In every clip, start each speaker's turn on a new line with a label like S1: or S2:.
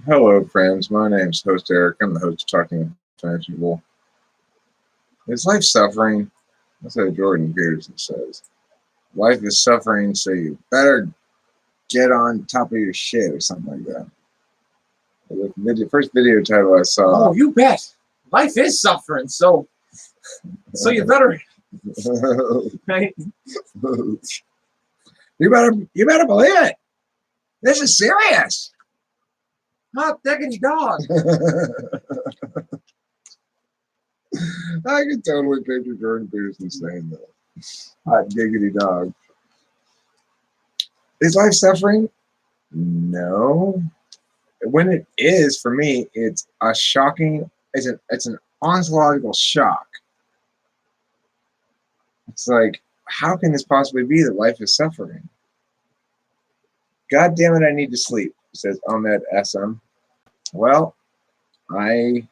S1: Hello, friends. My name's Host Eric. I'm the host of Talking Tangible. Is life suffering? That's what Jordan Peterson says. Life is suffering, so you better get on top of your shit or something like that. The first video title I saw.
S2: Oh, you bet. Life is suffering, so you better. Right?
S1: you better believe it. This is serious.
S2: Hot diggity dog.
S1: I can totally picture Jordan Peterson saying that. Hot diggity dog. Is life suffering? No. When it is, for me, it's a shocking. It's an ontological shock. It's like, how can this possibly be that life is suffering? God damn it, I need to sleep, says Ahmed SM. Well, I'm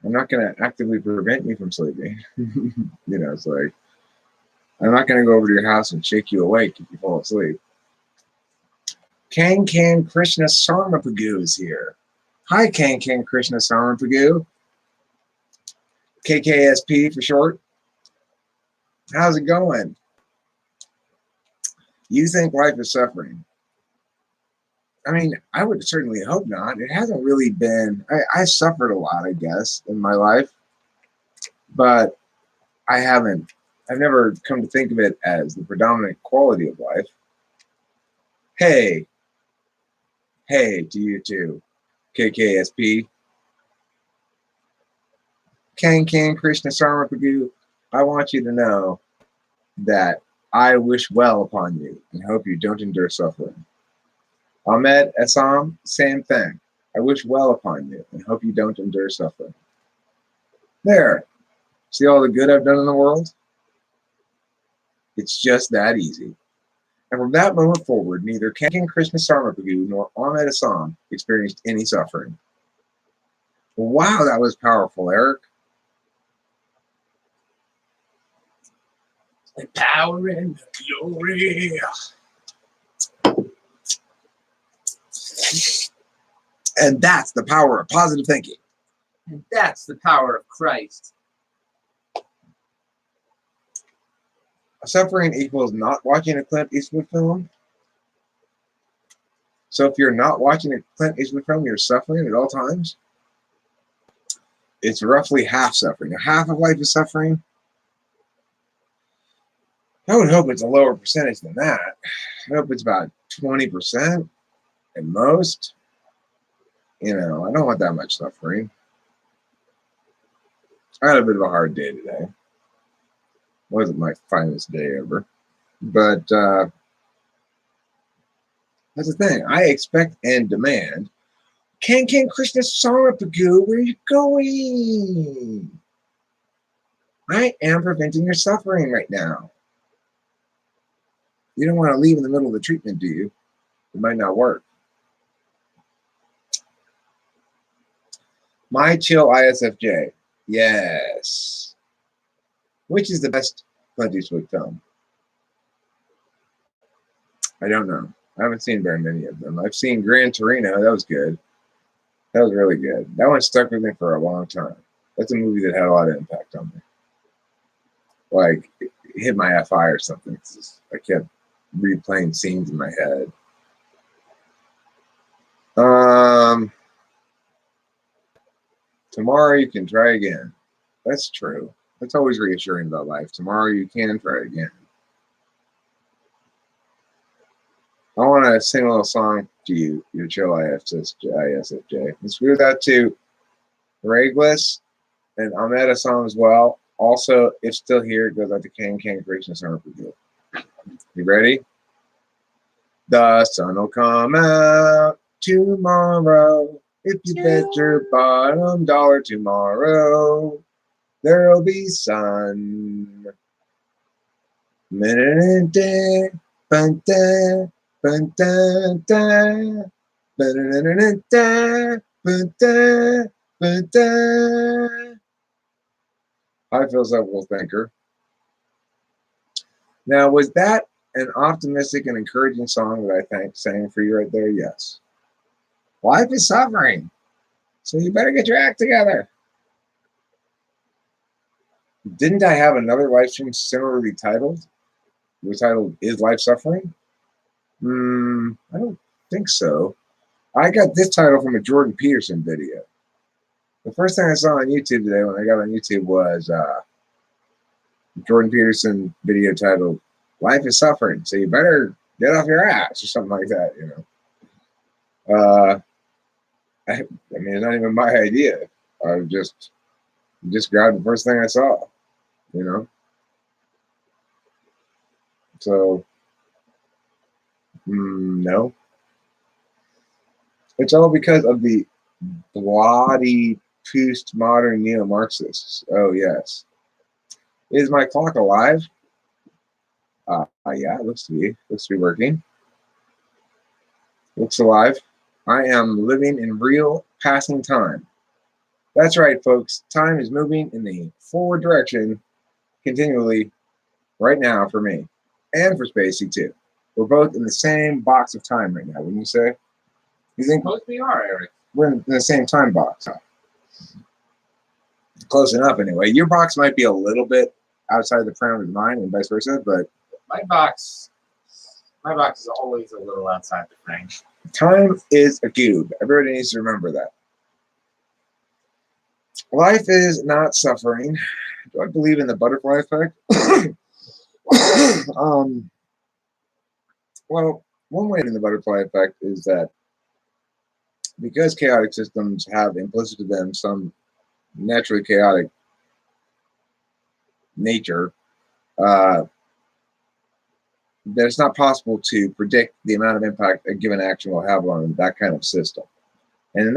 S1: not going to actively prevent you from sleeping. It's like, I'm not going to go over to your house and shake you awake if you fall asleep. Kang Krishna Sarmapagu is here. Hi, Kang Krishna Sarmapagu. KKSP for short. How's it going? You think life is suffering? I mean, I would certainly hope not. It hasn't really been. I suffered a lot, I guess, in my life, but I've never come to think of it as the predominant quality of life. Hey, to you too, KKSP. Kang Krishna Sarmapagu, I want you to know that I wish well upon you and hope you don't endure suffering. Ahmed Assam, same thing. I wish well upon you and hope you don't endure suffering. There. See all the good I've done in the world? It's just that easy. And from that moment forward, neither Kang Krishna Sarmapagu nor Ahmed Assam experienced any suffering. Wow, that was powerful, Eric.
S2: The power and the glory.
S1: And that's the power of positive thinking.
S2: And that's the power of Christ.
S1: Suffering equals not watching a Clint Eastwood film. So if you're not watching a Clint Eastwood film, you're suffering at all times. It's roughly half suffering. Half of life is suffering. I would hope it's a lower percentage than that. I hope it's about 20% at most. I don't want that much suffering. I had a bit of a hard day today. Wasn't my finest day ever. But that's the thing. I expect and demand. Kang Krishna Sarmapagu, where are you going? I am preventing your suffering right now. You don't want to leave in the middle of the treatment, do you? It might not work. My Chill ISFJ. Yes. Which is the best Clint Eastwood film? I don't know. I haven't seen very many of them. I've seen Gran Torino. That was good. That was really good. That one stuck with me for a long time. That's a movie that had a lot of impact on me. Like, it hit my FI or something. I kept replaying scenes in my head. Tomorrow you can try again. That's true. That's always reassuring about life. Tomorrow you can try again. I want to sing a little song to you, your Chill ISFJ. Let's do that to Reglis and Ahmed Assam as well. Also, if still here, it goes out to Kang Krishna Sarmapagu. You ready? The sun will come out tomorrow. If you bet your bottom dollar tomorrow, there'll be sun. High philosophical thinker. Now, was that an optimistic and encouraging song that I sang for you right there? Yes. Life is suffering, so you better get your act together. Didn't I have another live stream similarly titled? It was titled, Is Life Suffering? I don't think so. I got this title from a Jordan Peterson video. The first thing I saw on YouTube today when I got on YouTube was Jordan Peterson video titled, Life is Suffering, so you better get off your ass, or something like that, you know. I mean, it's not even my idea. I just grabbed the first thing I saw, you know. So, no. It's all because of the bloody postmodern neo-Marxists. Oh, yes. Is my clock alive? Yeah, it looks to be working. Looks alive. I am living in real passing time. That's right, folks. Time is moving in the forward direction continually right now for me and for Spacey too. We're both in the same box of time right now, wouldn't you say? You think
S2: Both we are, Eric.
S1: we're in the same time box? Close enough, anyway. Your box might be a little bit outside the parameters of mine, and vice versa, but
S2: My box is always a little outside the frame.
S1: time is a cube. Everybody needs to remember that. Life is not suffering. Do I believe in the butterfly effect? Well, one way in the butterfly effect is that because chaotic systems have implicit to them some naturally chaotic nature, that it's not possible to predict the amount of impact a given action will have on that kind of system. And in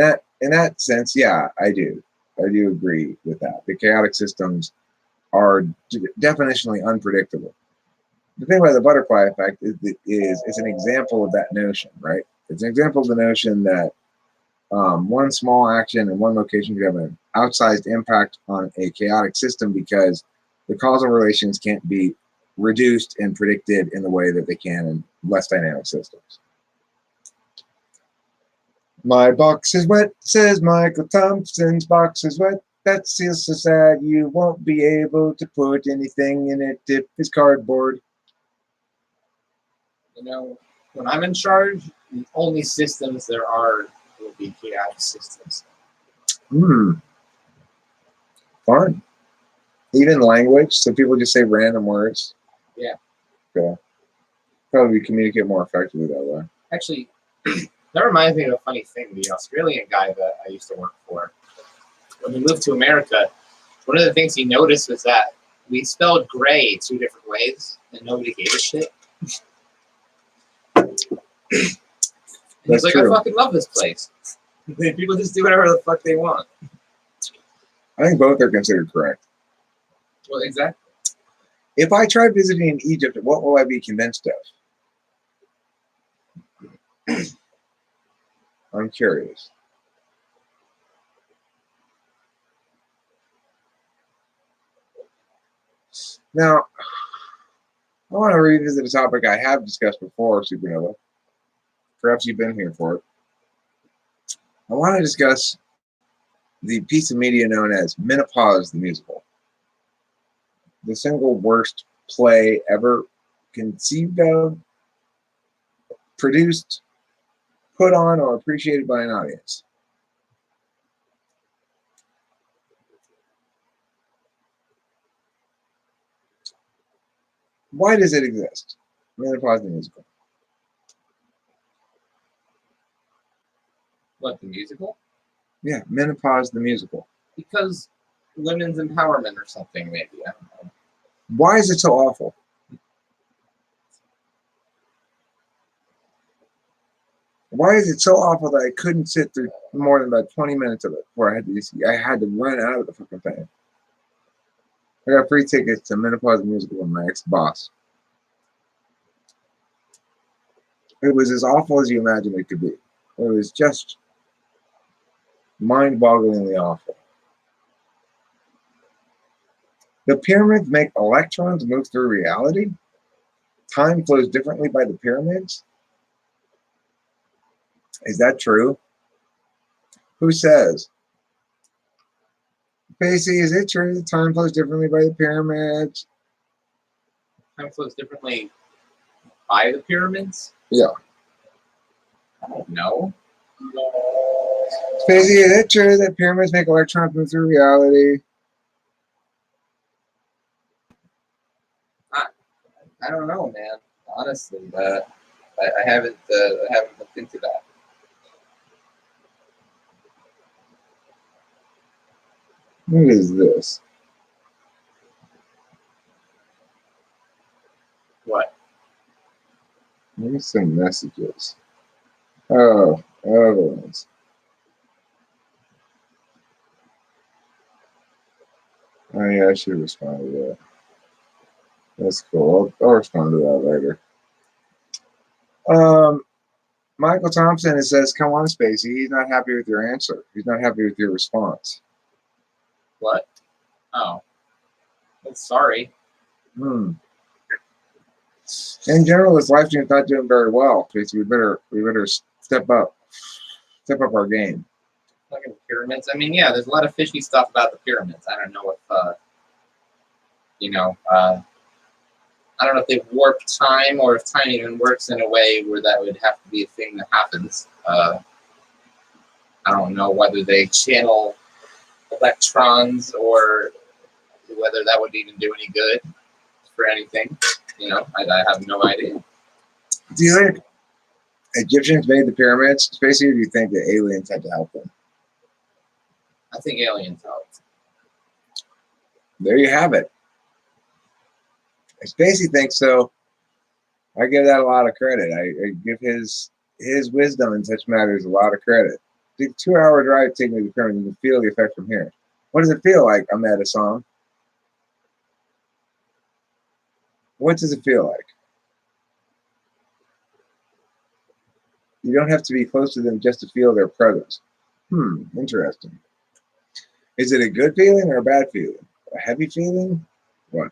S1: that sense, yeah, I do agree with that. The chaotic systems are definitionally unpredictable. The thing about the butterfly effect is it's an example of that notion, right? It's an example of the notion that one small action in one location could have an outsized impact on a chaotic system because the causal relations can't be reduced and predicted in the way that they can in less dynamic systems. My box is wet, says Michael Thompson's box is wet. That feels so sad, you won't be able to put anything in it if it's cardboard.
S2: You know, when I'm in charge, the only systems there are will be chaotic systems.
S1: Fun. Even language, so people just say random words.
S2: Yeah.
S1: Okay. Probably communicate more effectively that way.
S2: Actually, that reminds me of a funny thing. The Australian guy that I used to work for, when he moved to America, one of the things he noticed was that we spelled gray 2 different ways, and nobody gave a shit. He's like, true. I fucking love this place. People just do whatever the fuck they want.
S1: I think both are considered correct.
S2: Well, exactly.
S1: If I tried visiting Egypt, what will I be convinced of? I'm curious. Now, I want to revisit a topic I have discussed before, Supernova. Perhaps you've been here for it. I want to discuss the piece of media known as Menopause the Musical. The single worst play ever conceived of, produced, put on, or appreciated by an audience. Why does it exist? Menopause the Musical.
S2: What, the musical?
S1: Yeah, Menopause the Musical.
S2: Because women's empowerment or something, maybe. I don't know.
S1: Why is it so awful? Why is it so awful that I couldn't sit through more than about 20 minutes of it before I had to run out of the fucking thing? I got free tickets to Menopause the Musical with my ex-boss. It was as awful as you imagine it could be. It was just mind-bogglingly awful. The pyramids make electrons move through reality? Time flows differently by the pyramids? Is that true? Who says? Pacey, is it true that time flows differently by the pyramids?
S2: Time flows differently by the pyramids?
S1: Yeah.
S2: I don't know.
S1: Pacey, is it true that pyramids make electrons move through reality?
S2: I don't know, man. Honestly, I haven't looked into that.
S1: What is this?
S2: What?
S1: Maybe some messages. Oh, other ones. Oh yeah, I should respond to that. That's cool. I'll respond to that later. Michael Thompson says, "Come on, Spacey. He's not happy with your answer. He's not happy with your response."
S2: What? Oh. Well, sorry.
S1: In general, this live stream is not doing very well. Spacey, we better step up our game.
S2: Fucking pyramids. I mean, yeah, there's a lot of fishy stuff about the pyramids. I don't know if I don't know if they've warped time or if time even works in a way where that would have to be a thing that happens. I don't know whether they channel electrons or whether that would even do any good for anything. I have no idea.
S1: Do you think Egyptians made the pyramids? Spacey, or do you think the aliens had to help them?
S2: I think aliens helped.
S1: There you have it. If Spacey thinks so, I give that a lot of credit. I give his wisdom in such matters a lot of credit. The 2-hour drive taking me to the pyramid, you can feel the effect from here. What does it feel like? I'm at a song. What does it feel like? You don't have to be close to them just to feel their presence. Interesting. Is it a good feeling or a bad feeling? A heavy feeling? What?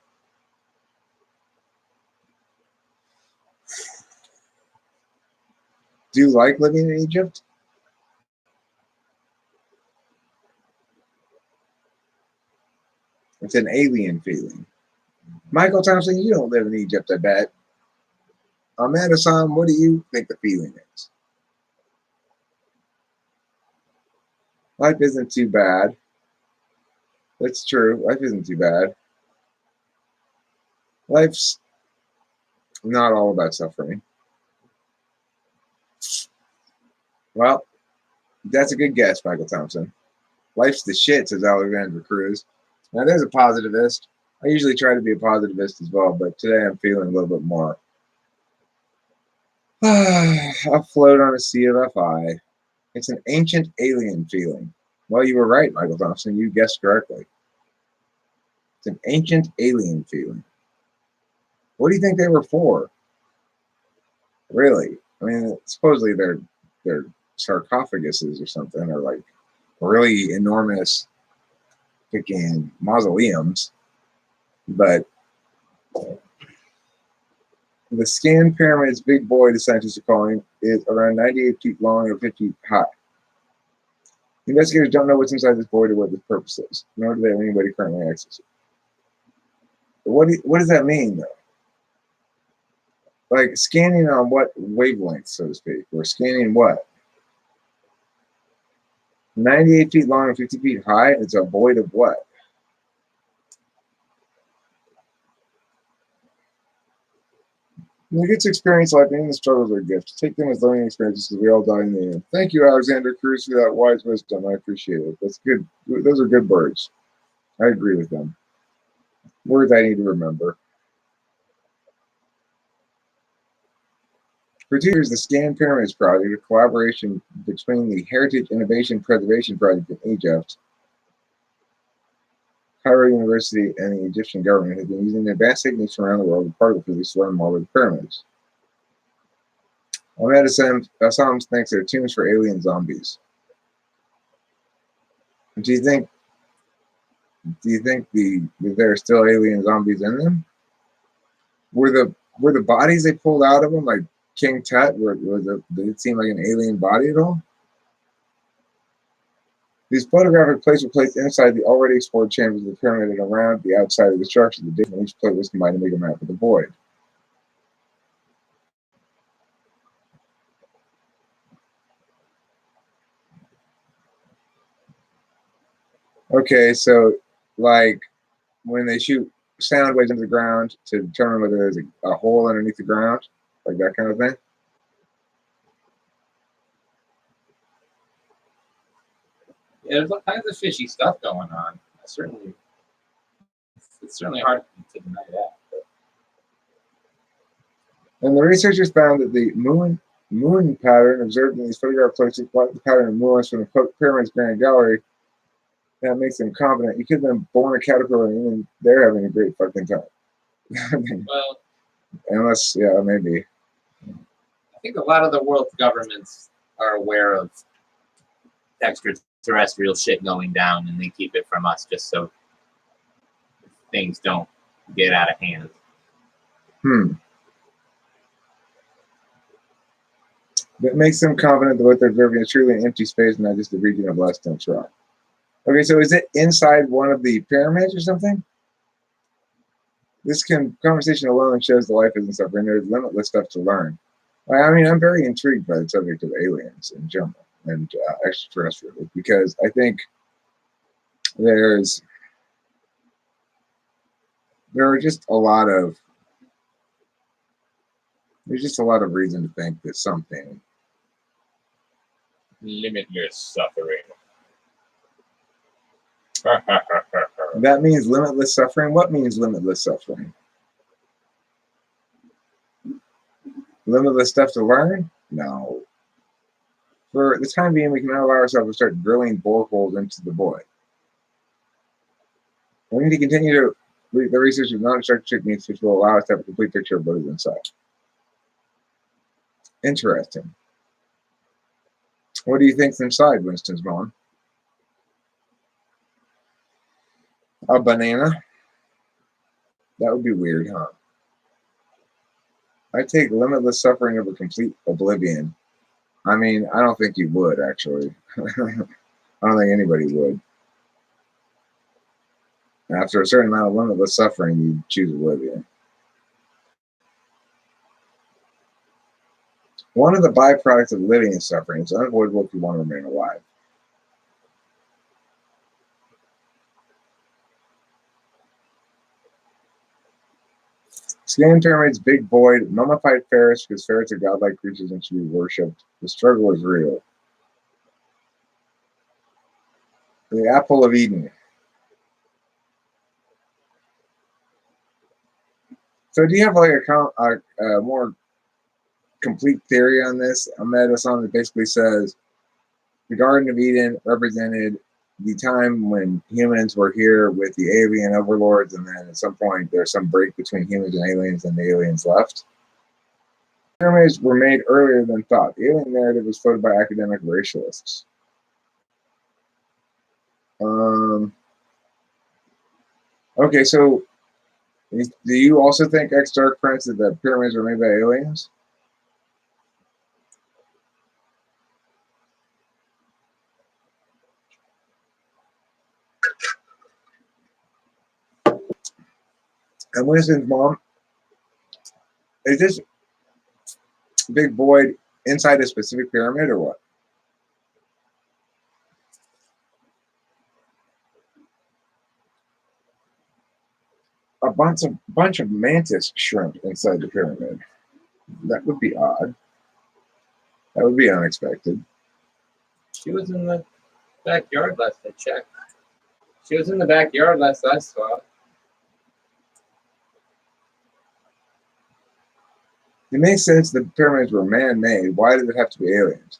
S1: Do you like living in Egypt? It's an alien feeling. Michael Thompson, you don't live in Egypt, I bet. Ahmed Hassan, what do you think the feeling is? Life isn't too bad. That's true. Life isn't too bad. Life's not all about suffering. Well, that's a good guess, Michael Thompson. Life's the shit, says Alexander Cruz. Now, there's a positivist. I usually try to be a positivist as well, but today I'm feeling a little bit more. Afloat on a sea of FI. It's an ancient alien feeling. Well, you were right, Michael Thompson. You guessed correctly. It's an ancient alien feeling. What do you think they were for? Really? I mean, supposedly they're sarcophaguses or something, or like really enormous freaking mausoleums. But the scan pyramid's big boy, the scientists are calling, is around 98 feet long or 50 feet high. Investigators don't know what's inside this void or what the purpose is, nor do they have anybody currently access it. But what does that mean, though? Like, scanning on what wavelength, so to speak? Or scanning what? 98 feet long and 50 feet high? It's a void of what? You get to experience life, and the struggles are gifts. Take them as learning experiences because we all die in the end. Thank you, Alexander Cruz, for that wise wisdom. I appreciate it. That's good. Those are good words. I agree with them. Words I need to remember. For 2 years, the Scan Pyramids Project, a collaboration between the Heritage Innovation Preservation Project in Egypt, Cairo University, and the Egyptian government, has been using advanced techniques from around the world with particle physics to learn more about the pyramids. Ahmed Assam thinks they're tombs for alien zombies. Do you think there are still alien zombies in them? Were the bodies they pulled out of them like King Tut? Did it seem like an alien body at all? These photographic plates were placed inside the already explored chambers of the pyramid and around the outside of the structure. The data from each plate was combined to make a map of the void. Okay, so like when they shoot sound waves into the ground to determine whether there's a hole underneath the ground, like that kind of thing.
S2: Yeah, there's all kinds of fishy stuff going on. It's certainly hard to deny that.
S1: And the researchers found that the moon pattern observed in these photograph plates is like the pattern of moons from the pyramid's Grand Gallery. That makes them confident. You could have been born a caterpillar and even they're having a great fucking time.
S2: Well,
S1: unless, yeah, maybe.
S2: I think a lot of the world's governments are aware of extraterrestrial shit going down, and they keep it from us just so things don't get out of hand.
S1: That makes them confident that what they're observing is truly an empty space, not just a region of less dense rock. Okay, so is it inside one of the pyramids or something? This conversation alone shows the life isn't suffering. There's limitless stuff to learn. I mean, I'm very intrigued by the subject of aliens in general and extraterrestrial, because I think there are just a lot of reason to think that something
S2: Limitless suffering.
S1: that means limitless suffering. What means limitless suffering? Limitless stuff to learn? No. For the time being, we can now allow ourselves to start drilling boreholes into the void. We need to continue to read the research of non-structured techniques, which will allow us to have a complete picture of what is inside. Interesting. What do you think's inside, Winston's mom? A banana? That would be weird, huh? I take limitless suffering over complete oblivion. I mean, I don't think you would, actually. I don't think anybody would. After a certain amount of limitless suffering, you choose oblivion. One of the byproducts of living is suffering. It's unavoidable if you want to remain alive. Scanning pyramids, big void, mummified ferrets, because ferrets are godlike creatures and should be worshipped. The struggle is real. The apple of Eden. So, do you have like a more complete theory on this? I read a song that basically says the Garden of Eden represented the time when humans were here with the alien overlords, and then at some point there's some break between humans and aliens, and the aliens left. Pyramids were made earlier than thought. The alien narrative was floated by academic racialists. Okay, so do you also think Dark Prince that the pyramids were made by aliens? And Winston's mom, is this big void inside a specific pyramid or what? A bunch of mantis shrimp inside the pyramid. That would be odd. That would be unexpected.
S2: She was in the backyard last I checked. She was in the backyard last I saw.
S1: It makes sense that the pyramids were man-made. Why did it have to be aliens?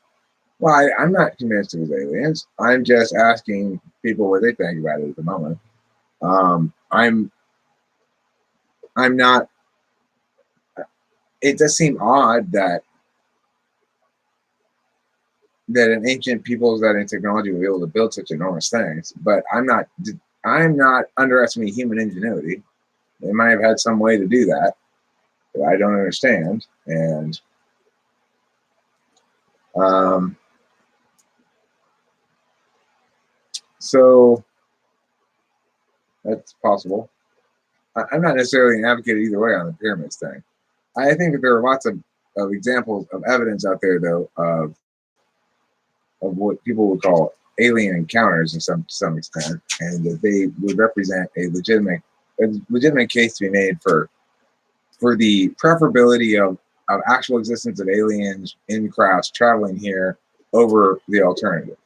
S1: Well, I'm not convinced it was aliens. I'm just asking people what they think about it at the moment. I'm not. It does seem odd that an ancient peoples that in technology would be able to build such enormous things. But I'm not underestimating human ingenuity. They might have had some way to do that that I don't understand. And So that's possible. I'm not necessarily an advocate either way on the pyramids thing. I think that there are lots of examples of evidence out there, though, of what people would call alien encounters to some extent, and that they would represent a legitimate case to be made for the preferability of actual existence of aliens in crafts traveling here over the alternative.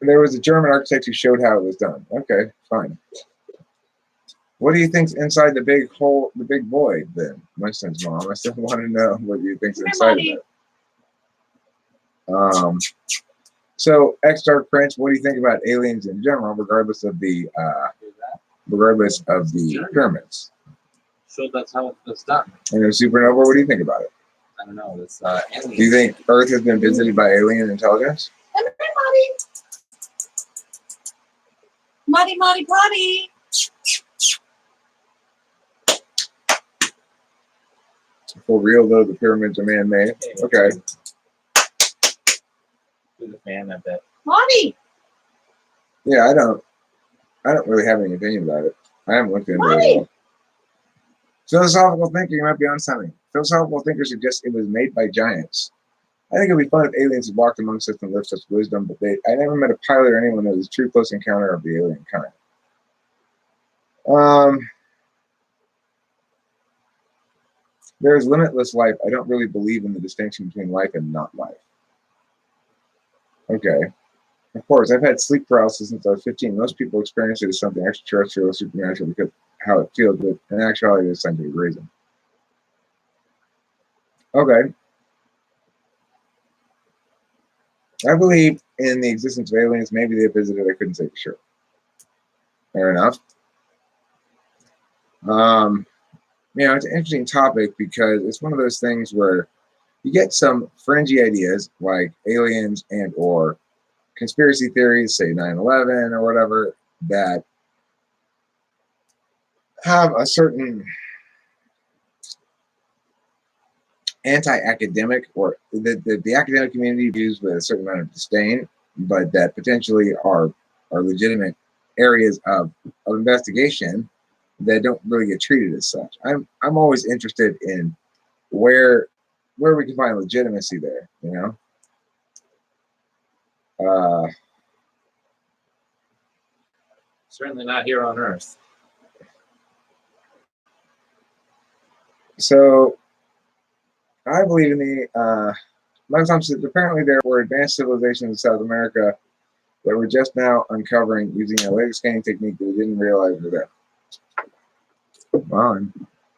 S1: There was a German architect who showed how it was done. Okay, fine. What do you think's inside the big hole, the big void? Then, my son's mom. I still want to know what you think's inside of it. So, X-Dark Prince, what do you think about aliens in general, regardless of the pyramids?
S2: So that's how it's done.
S1: And a supernova, what do you think about it?
S2: I don't know. It's
S1: Do you think Earth has been visited by alien intelligence?
S3: Marty, Marty, Marty.
S1: For real, though, the pyramids are man-made. Okay.
S2: Who's a fan of that?
S3: Marty.
S1: Yeah, I don't really have any opinion about it. I haven't looked into it at all. Philosophical thinking might be on something. Philosophical thinkers suggest it was made by giants. I think it'd be fun if aliens had walked amongst us and lived such wisdom, but I never met a pilot or anyone that was a true close encounter of the alien kind. There is limitless life. I don't really believe in the distinction between life and not life. Okay. Of course, I've had sleep paralysis since I was 15. Most people experience it as something extraterrestrial or supernatural because how it feels, but in actuality, there's scientific reason. Okay. I believe in the existence of aliens. Maybe they visited. I couldn't say for sure. Fair enough. It's an interesting topic because it's one of those things where you get some fringy ideas like aliens and or conspiracy theories, say 9/11 or whatever, that have a certain anti-academic or the academic community views with a certain amount of disdain, but that potentially are legitimate areas of investigation that don't really get treated as such. I'm always interested in where we can find legitimacy there,
S2: Certainly not here on Earth.
S1: So I believe in the apparently there were advanced civilizations in South America that we're just now uncovering using a laser scanning technique that we didn't realize were there. Well, I'm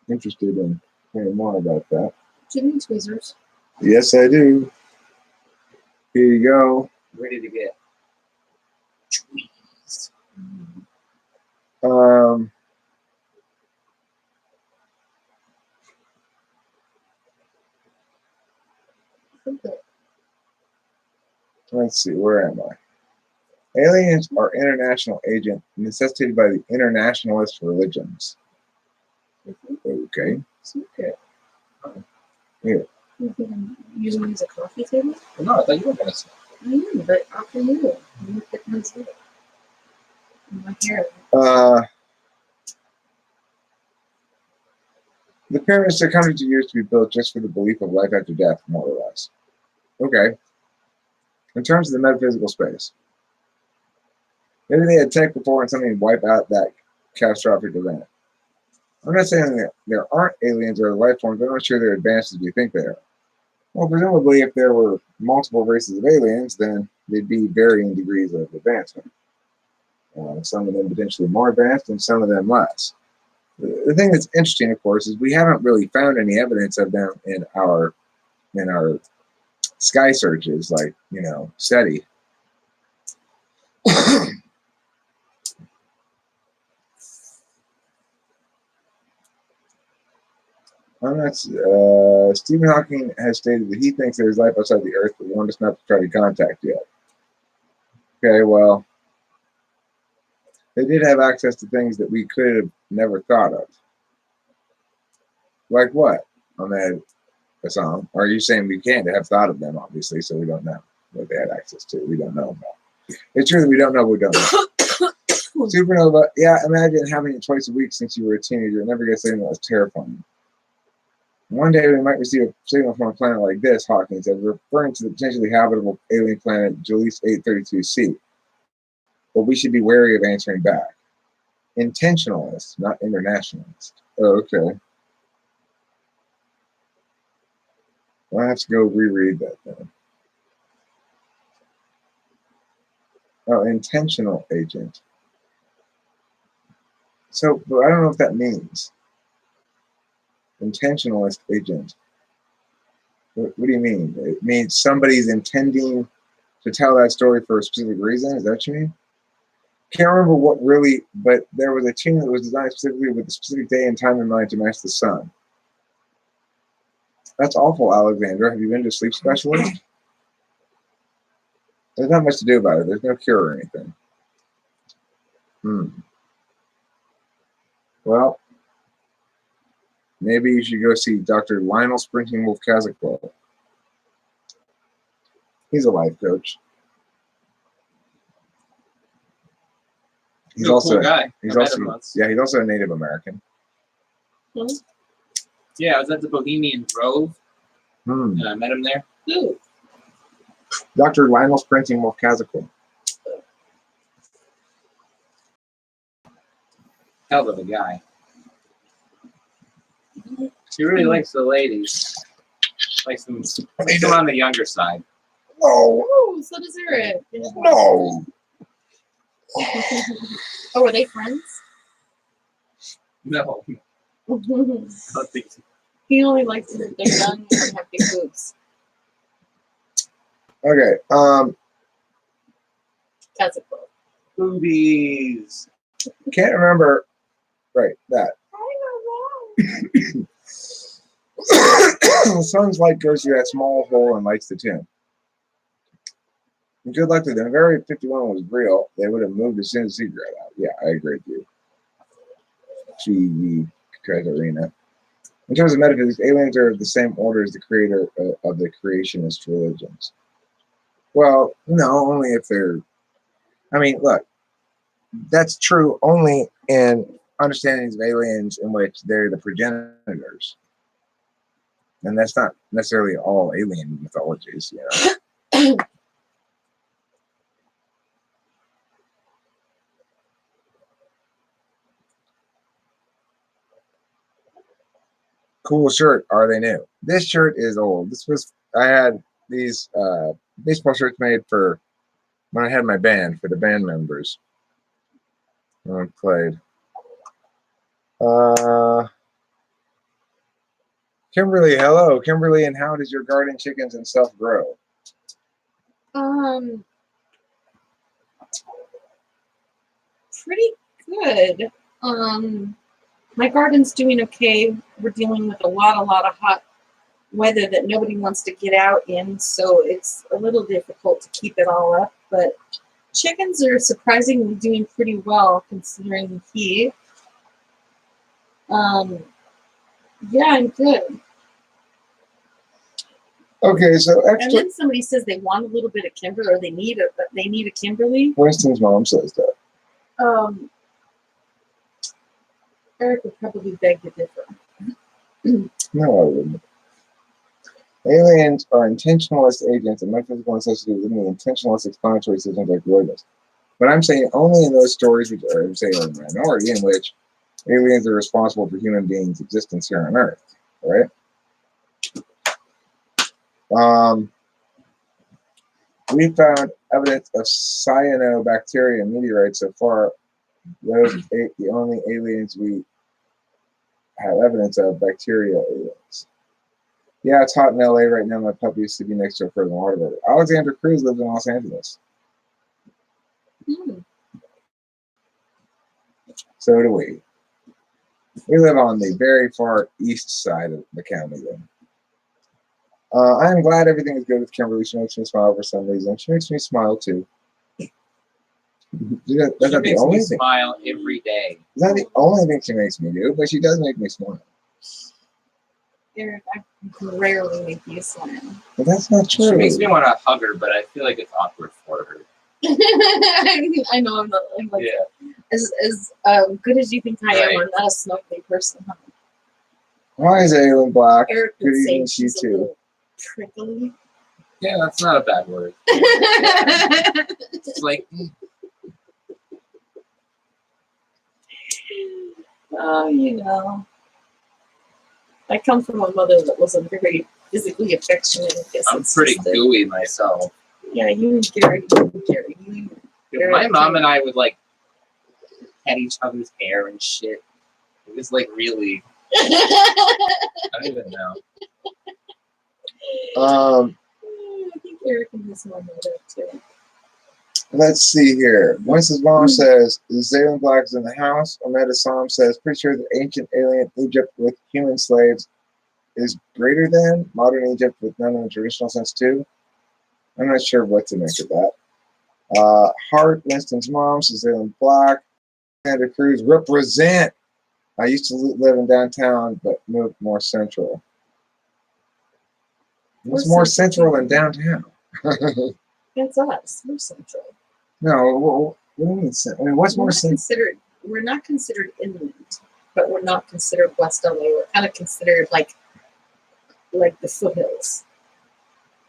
S1: interested in hearing more about that.
S3: Do you need tweezers?
S1: Yes, I do. Here you go.
S2: Ready to get.
S1: Let's see, where am I? Aliens are international agent necessitated by the internationalist religions. Okay.
S3: Okay.
S1: Here.
S3: You think I'm using these as a coffee table?
S2: No, I thought you were going to say.
S3: I am, but after you. You pick my head. My hair.
S1: The pyramids took hundreds of years to be built just for the belief of life after death, more or less. Okay. In terms of the metaphysical space, maybe they had tech before and something would wipe out that catastrophic event. I'm not saying that there aren't aliens or life forms, but I'm not sure they're advanced as we think they are. Well, presumably, if there were multiple races of aliens, then they'd be varying degrees of advancement. Some of them potentially more advanced and some of them less. The thing that's interesting, of course, is we haven't really found any evidence of them in our sky searches, like SETI. Stephen Hawking has stated that he thinks there is life outside the Earth, but we want us not to try to contact yet. Okay, well, they did have access to things that we could have never thought of. Like what, Ahmed Assam? Are you saying we can't have thought of them, obviously, so we don't know? what they had access to. We don't know about. It's true that we don't know what we don't know. Supernova, yeah, imagine having it twice a week since you were a teenager and never get a signal. That's terrifying. One day we might receive a signal from a planet like this, Hawking said, referring to the potentially habitable alien planet Julius 832c. But we should be wary of answering back. Intentionalist, not internationalist. Oh, okay. I'll have to go reread that then. Oh, intentional agent. So, but I don't know what that means. Intentionalist agent. What do you mean? It means somebody's intending to tell that story for a specific reason? Is that what you mean? Can't remember what really, but there was a tune that was designed specifically with a specific day and time in mind to match the sun. That's awful, Alexandra. Have you been to a sleep specialist? There's not much to do about it. There's no cure or anything. Well, maybe you should go see Dr. Lionel Sprinting Wolf Kazaklo. He's a life coach. He's also
S2: cool guy.
S1: He's
S2: I met
S1: also
S2: him once.
S1: yeah. He's also a Native American.
S2: Yeah, I was at the Bohemian Grove. And I met him there. Ooh.
S1: Dr. Lionel Sprinting Wolf Kazaklo.
S2: Hell of a guy. He really likes the ladies. Likes them on the younger side.
S1: No,
S3: Oh, so does Eric.
S1: no.
S3: Oh, are they friends?
S2: No, I don't think so.
S3: He only likes it if they're young and have big boobs.
S1: Okay.
S3: That's a quote.
S2: Boobies.
S1: Can't remember. Right, that. The sun's light goes through that small hole and lights the tune. Good luck to them. If Area 51 was real, they would have moved as soon as he got out. Yeah, I agree with you. G.V. Katarina. In terms of metaphysics, aliens are of the same order as the creator of the creationist religions. Well, no, only if they're. I mean, look, that's true only in understandings of aliens in which they're the progenitors. And that's not necessarily all alien mythologies, you know. Cool shirt. Are they new? This shirt is old. I had these baseball shirts made for when I had my band, for the band members when I played. Kimberly, hello. Kimberly, and how does your garden chickens and stuff grow?
S3: Pretty good. My garden's doing okay. We're dealing with a lot of hot weather that nobody wants to get out in, so it's a little difficult to keep it all up. But chickens are surprisingly doing pretty well considering the heat. Yeah, I'm good.
S1: Okay, so
S3: And then somebody says they want a little bit of Kimberly, or they need a Kimberly.
S1: Winston's mom says that.
S3: Eric would probably beg to differ.
S1: No, I wouldn't. Aliens are intentionalist agents, and metaphysical necessity within the intentionalist explanatory systems like Roivas. But I'm saying only in those stories which are, say, a minority, in which aliens are responsible for human beings' existence here on Earth, right? We found evidence of cyanobacteria in meteorites so far. Those are the only aliens we have evidence of, bacteria aliens. Yeah, it's hot in LA right now. My puppy used to be next to a frozen water bottle. Alexander Cruz lives in Los Angeles. So do we. We live on the very far east side of the county, then. I am glad everything is good with Kimberly. She makes me smile for some reason. She makes me smile too. That's
S2: She
S1: not the
S2: makes
S1: only
S2: me
S1: thing.
S2: smile every day.
S1: It's not the only thing she makes me do, but she does make me smile.
S3: Eric, I rarely make you smile.
S1: But that's not
S2: She
S1: true.
S2: makes me want to hug her, but I feel like it's awkward for her.
S3: I know I'm not I'm like
S2: Yeah.
S3: as good as you think I am.
S2: Right.
S3: I'm not a snuggly person. Huh?
S1: Why is Alien Black?
S3: Eric
S1: Good
S3: would say
S1: evening to you
S3: she's a
S1: too.
S3: little prickly.
S2: Yeah, that's not a bad word. It's like,
S3: Oh, you know, I come from a mother that wasn't very physically affectionate. I guess
S2: I'm
S3: it's
S2: pretty
S3: just that-
S2: gooey myself.
S3: Yeah, you and Gary,
S2: My mom and I would like pet each other's hair and shit. It was like really, I don't even know.
S3: I think Eric and his mom know that too.
S1: Let's see here. Winston's mom says, is Alien Black in the house? Amanda Psalm says, pretty sure the ancient alien Egypt with human slaves is greater than modern Egypt with none in the traditional sense too. I'm not sure what to make of that. Hart, Winston's mom says Alien Black. Sandra Cruz, represent. I used to live in downtown, but moved more central. What's more central than downtown?
S3: That's us. We're central.
S1: No, what do you mean? I mean, what's more central?
S3: We're not considered inland, but we're not considered West LA. We're kind of considered like the foothills.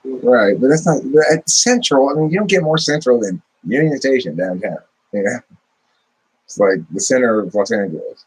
S1: Right, but that's not central. I mean, you don't get more central than Union Station downtown. Yeah, it's like the center of Los Angeles.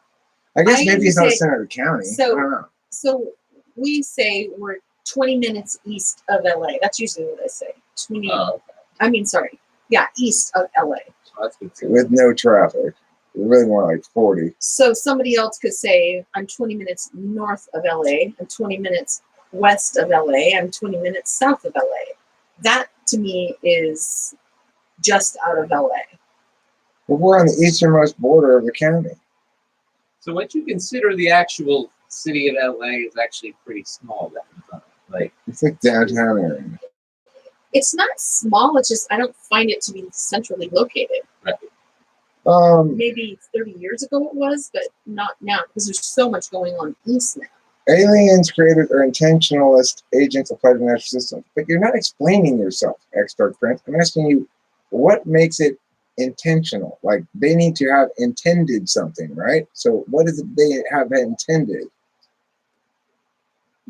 S1: I guess maybe it's not the center of the county. I don't know.
S3: So we say we're 20 minutes east of LA. That's usually what I say. 20.
S2: Oh,
S3: I mean, sorry. Yeah, east of LA.
S2: that's good too.
S1: With no traffic, really more like 40.
S3: So somebody else could say, I'm 20 minutes north of LA. I'm 20 minutes west of LA. I'm 20 minutes south of LA. That to me is just out of LA.
S1: But we're on the easternmost border of the county.
S2: So what you consider the actual city of LA is actually pretty small then. Like,
S1: It's like downtown area.
S3: It's not small. It's just I don't find it to be centrally located.
S2: right.
S3: Maybe 30 years ago it was, but not now because there's so much going on east now.
S1: Aliens created or intentionalist agents apply to the natural system. But you're not explaining yourself, Expert Prince. I'm asking you, what makes it intentional? Like, they need to have intended something, right? So what is it they have intended?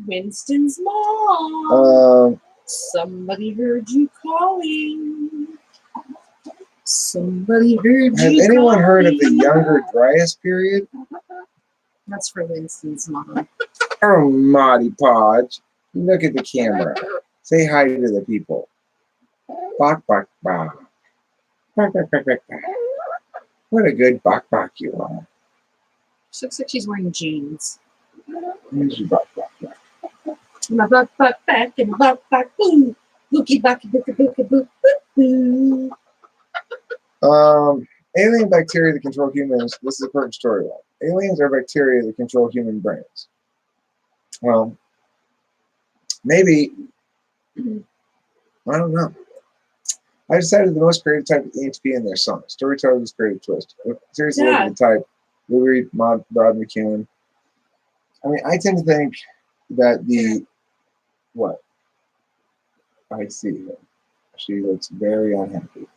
S3: Winston's mom.
S1: Um,
S3: Somebody heard you calling. Somebody heard
S1: has
S3: you
S1: anyone heard of the
S3: calling.
S1: Younger Dryas period?
S3: That's for Winston's mom.
S1: Oh, Moddy Podge. Look at the camera. Say hi to the people. Bok, bok, bok. Bok, bok, bok, bok, bok. What a good bok, bok you are.
S3: She looks like she's wearing jeans.
S1: Here's your bok, bok, bok.
S3: My buck back and my buck boo. Bookie bucky bookie bookie boo boo.
S1: Alien bacteria that control humans. This is a perfect storyline. Aliens are bacteria that control human brains. Well, maybe. I don't know. I decided the most creative type of ENTP in their song. Storyteller was creative twist. Seriously, look at the type. Lou Reed, Rod McEwen. I mean, I tend to think that the what? I see her. She looks very unhappy.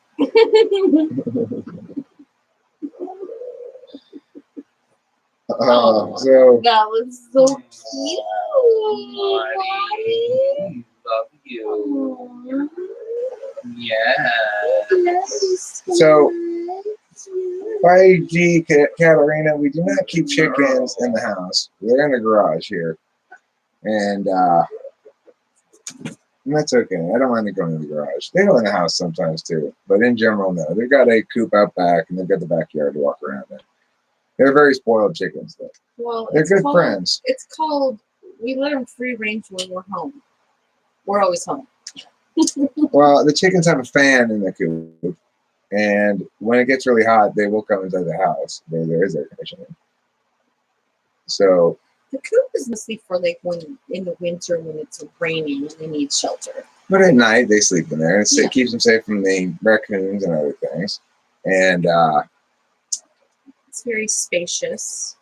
S1: So
S3: That was so cute.
S2: Marty, love you. Yes.
S1: So 5G Katarina, we do not keep chickens in the house. They're in the garage here. And that's okay. I don't mind them going in the garage. They go in the house sometimes too. But in general, no. They've got a coop out back and they've got the backyard to walk around in. They're very spoiled chickens, though.
S3: Well,
S1: they're good friends.
S3: It's called, we let them free range when we're home. We're always home.
S1: Well, the chickens have a fan in the coop. And when it gets really hot, they will come inside the house where there is air conditioning. So
S3: the coop is mostly for like when in the winter when it's raining and they need shelter.
S1: But at night they sleep in there. It keeps them safe from the raccoons and other things. And
S3: it's very spacious.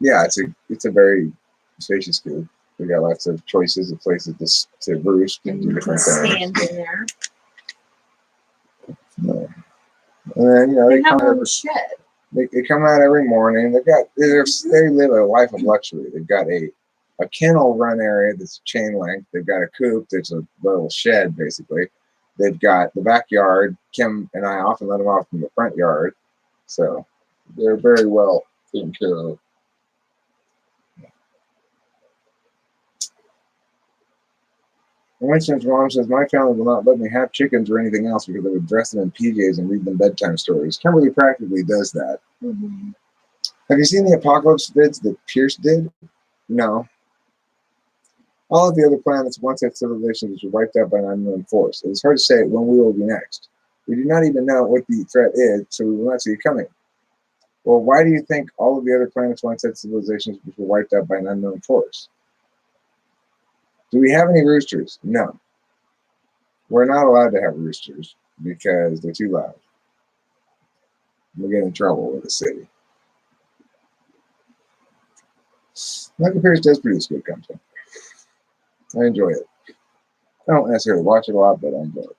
S1: yeah, it's a very spacious coop. We got lots of choices of places to roost and do
S3: You can
S1: different things.
S3: stand in there.
S1: Yeah. And then, you know,
S3: They
S1: they
S3: have
S1: come
S3: a
S1: out
S3: little shed.
S1: they come out every morning. They live a life of luxury. They've got a kennel run area that's chain link. They've got a coop that's a little shed basically. They've got the backyard. Kim and I often let them off from the front yard, so they're very well taken care of. Winston's mom says, my family will not let me have chickens or anything else because I would dress them in PJs and read them bedtime stories. Kimberly practically does that.
S3: Mm-hmm.
S1: Have you seen the apocalypse vids that Pierce did? No. All of the other planets once had civilizations were wiped out by an unknown force. It is hard to say when we will be next. We do not even know what the threat is, so we will not see it coming. Well, why do you think all of the other planets once had civilizations which were wiped out by an unknown force? Do we have any roosters? No. We're not allowed to have roosters because they're too loud. We'll get in trouble with the city. Michael Pierce does produce good content. I enjoy it. I don't necessarily watch it a lot, but I enjoy it.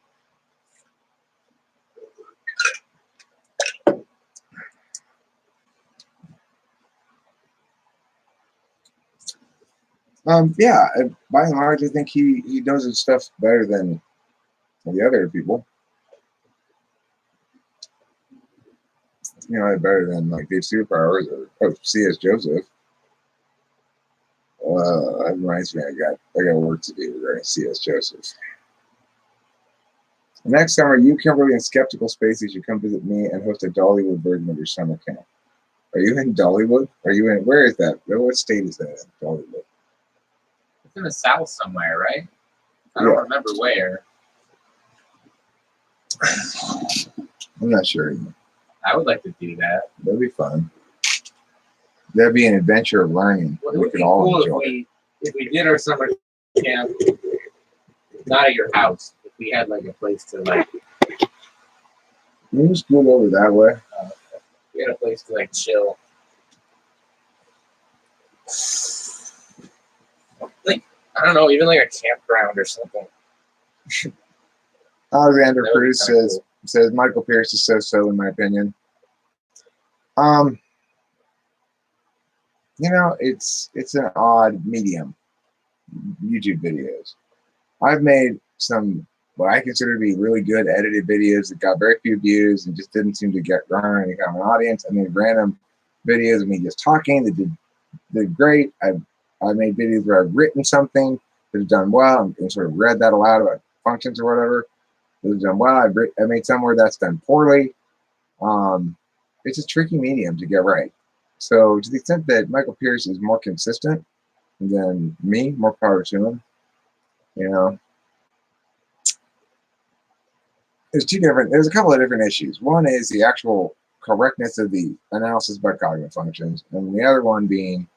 S1: Yeah, by and large, I think he does his stuff better than the other people. You know, better than like Dave Superpowers or C.S. Joseph. That reminds me, I got work to do regarding C.S. Joseph. Next summer, you, Kimberly, and Skeptical Spaces should come visit me and host a Dollywood version of your summer camp. Are you in Dollywood? Are you in? Where is that? What state is that in? Dollywood.
S2: It's in the South somewhere, right? I don't remember where.
S1: I'm not sure.
S2: I would like to do that.
S1: That'd be fun. That'd be an adventure of learning.
S2: Well, it would be cool if we did our summer camp, not at your house. If we had like a place to like.
S1: You just move over that way.
S2: We had a place to like chill. Like, I don't know, even like a campground or something.
S1: Alexander Cruz says Michael Pierce is so in my opinion. You know, it's an odd medium, YouTube videos. I've made some what I consider to be really good edited videos that got very few views and just didn't seem to garner any kind of an audience. I made random videos of me just talking that did great. I made videos where I've written something that have done well and sort of read that aloud about functions or whatever. That have done well. I made some where that's done poorly. It's a tricky medium to get right. So to the extent that Michael Pierce is more consistent than me, more power to him. You know, there's a couple of different issues. One is the actual correctness of the analysis by cognitive functions, and the other one being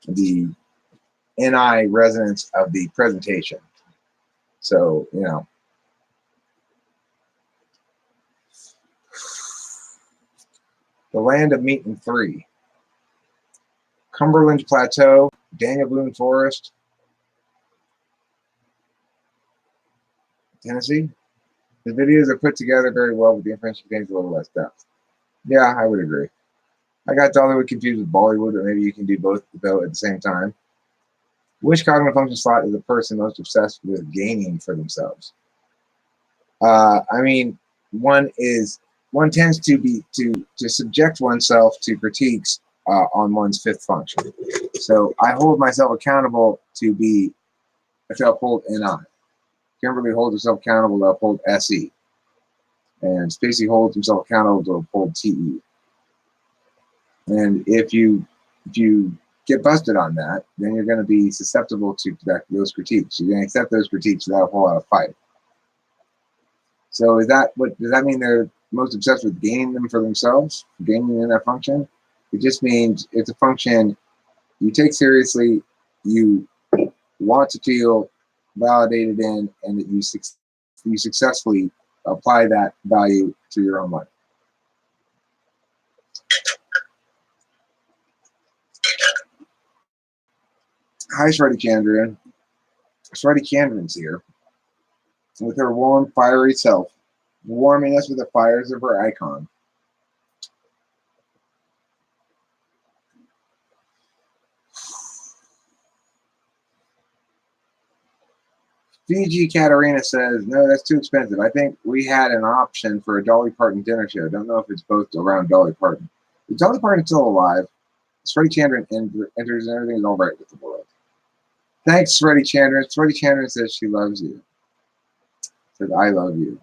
S1: the NI resonance of the presentation. So, you know, the land of meat and three. Cumberland Plateau, Daniel Boone Forest, Tennessee. The videos are put together very well, but the information contains a little less depth. Yeah, I would agree. I got Dollywood confused with Bollywood, or maybe you can do both though at the same time. Which cognitive function slot is the person most obsessed with gaining for themselves? I mean, one tends to subject oneself to critiques on one's fifth function. So I hold myself accountable to uphold NI. Kimberly holds herself accountable to uphold SE. And Stacy holds himself accountable to uphold TE. And if you get busted on that, then you're going to be susceptible to those critiques. You're going to accept those critiques without a whole lot of fight. So does that mean they're most obsessed with gaining them for themselves, gaining in that function? It just means it's a function you take seriously, you want to feel validated in, and that you successfully apply that value to your own life. Hi, Shreddy Chandran. Shreddy Chandran's here with her warm, fiery self, warming us with the fires of her icon. Fiji Katarina says, no, that's too expensive. I think we had an option for a Dolly Parton dinner show. Don't know if it's both around Dolly Parton. If Dolly Parton's still alive, Shreddy Chandran enters and everything is all right with the world. Thanks, Shreddy Chandran. Shreddy Chandran says she loves you. Says, I love you.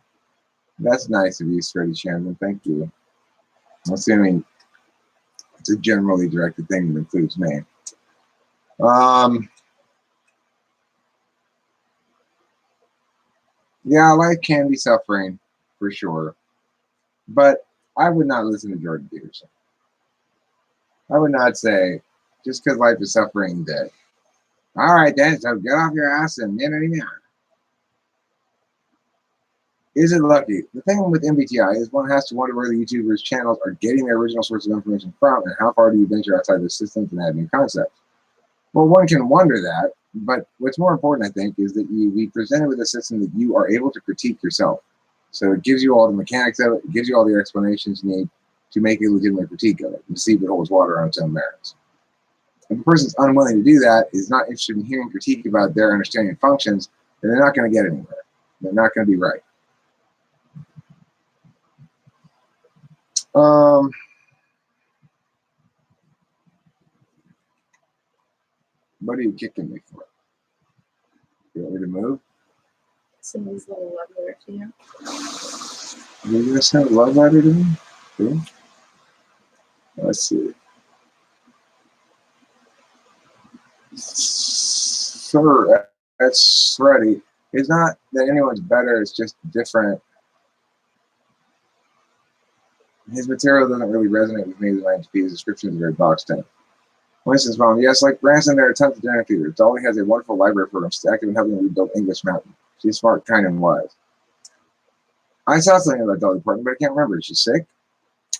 S1: That's nice of you, Shreddy Chandran. Thank you. I'm assuming it's a generally directed thing that includes me. Yeah, life can be suffering, for sure. But I would not listen to Jordan Peterson. I would not say, just because life is suffering, that, all right, then, so get off your ass and Is it lucky? The thing with MBTI is one has to wonder where the YouTubers' channels are getting their original source of information from, and how far do you venture outside their systems and add new concepts? Well, one can wonder that, but what's more important, I think, is that you be presented with a system that you are able to critique yourself. So it gives you all the mechanics of it, it gives you all the explanations you need to make a legitimate critique of it, and see if it holds water on its own merits. If a person's unwilling to do that, is not interested in hearing critique about their understanding of functions, then they're not going to get anywhere. They're not going to be right. What are you kicking me for? You want me to move?
S3: Somebody's little love letter to you.
S1: You guys have a love letter to me? Cool. Let's see. Sir, that's Shreddy. It's not that anyone's better, it's just different. His material doesn't really resonate with me as an INTP. His description is very boxed in. Winston's mom, yes, like Branson, there are tons of dinner theaters. Dolly has a wonderful library program stacked and helping rebuild English Mountain. She's smart, kind, and wise. I saw something about Dolly Parton, but I can't remember. Is she sick?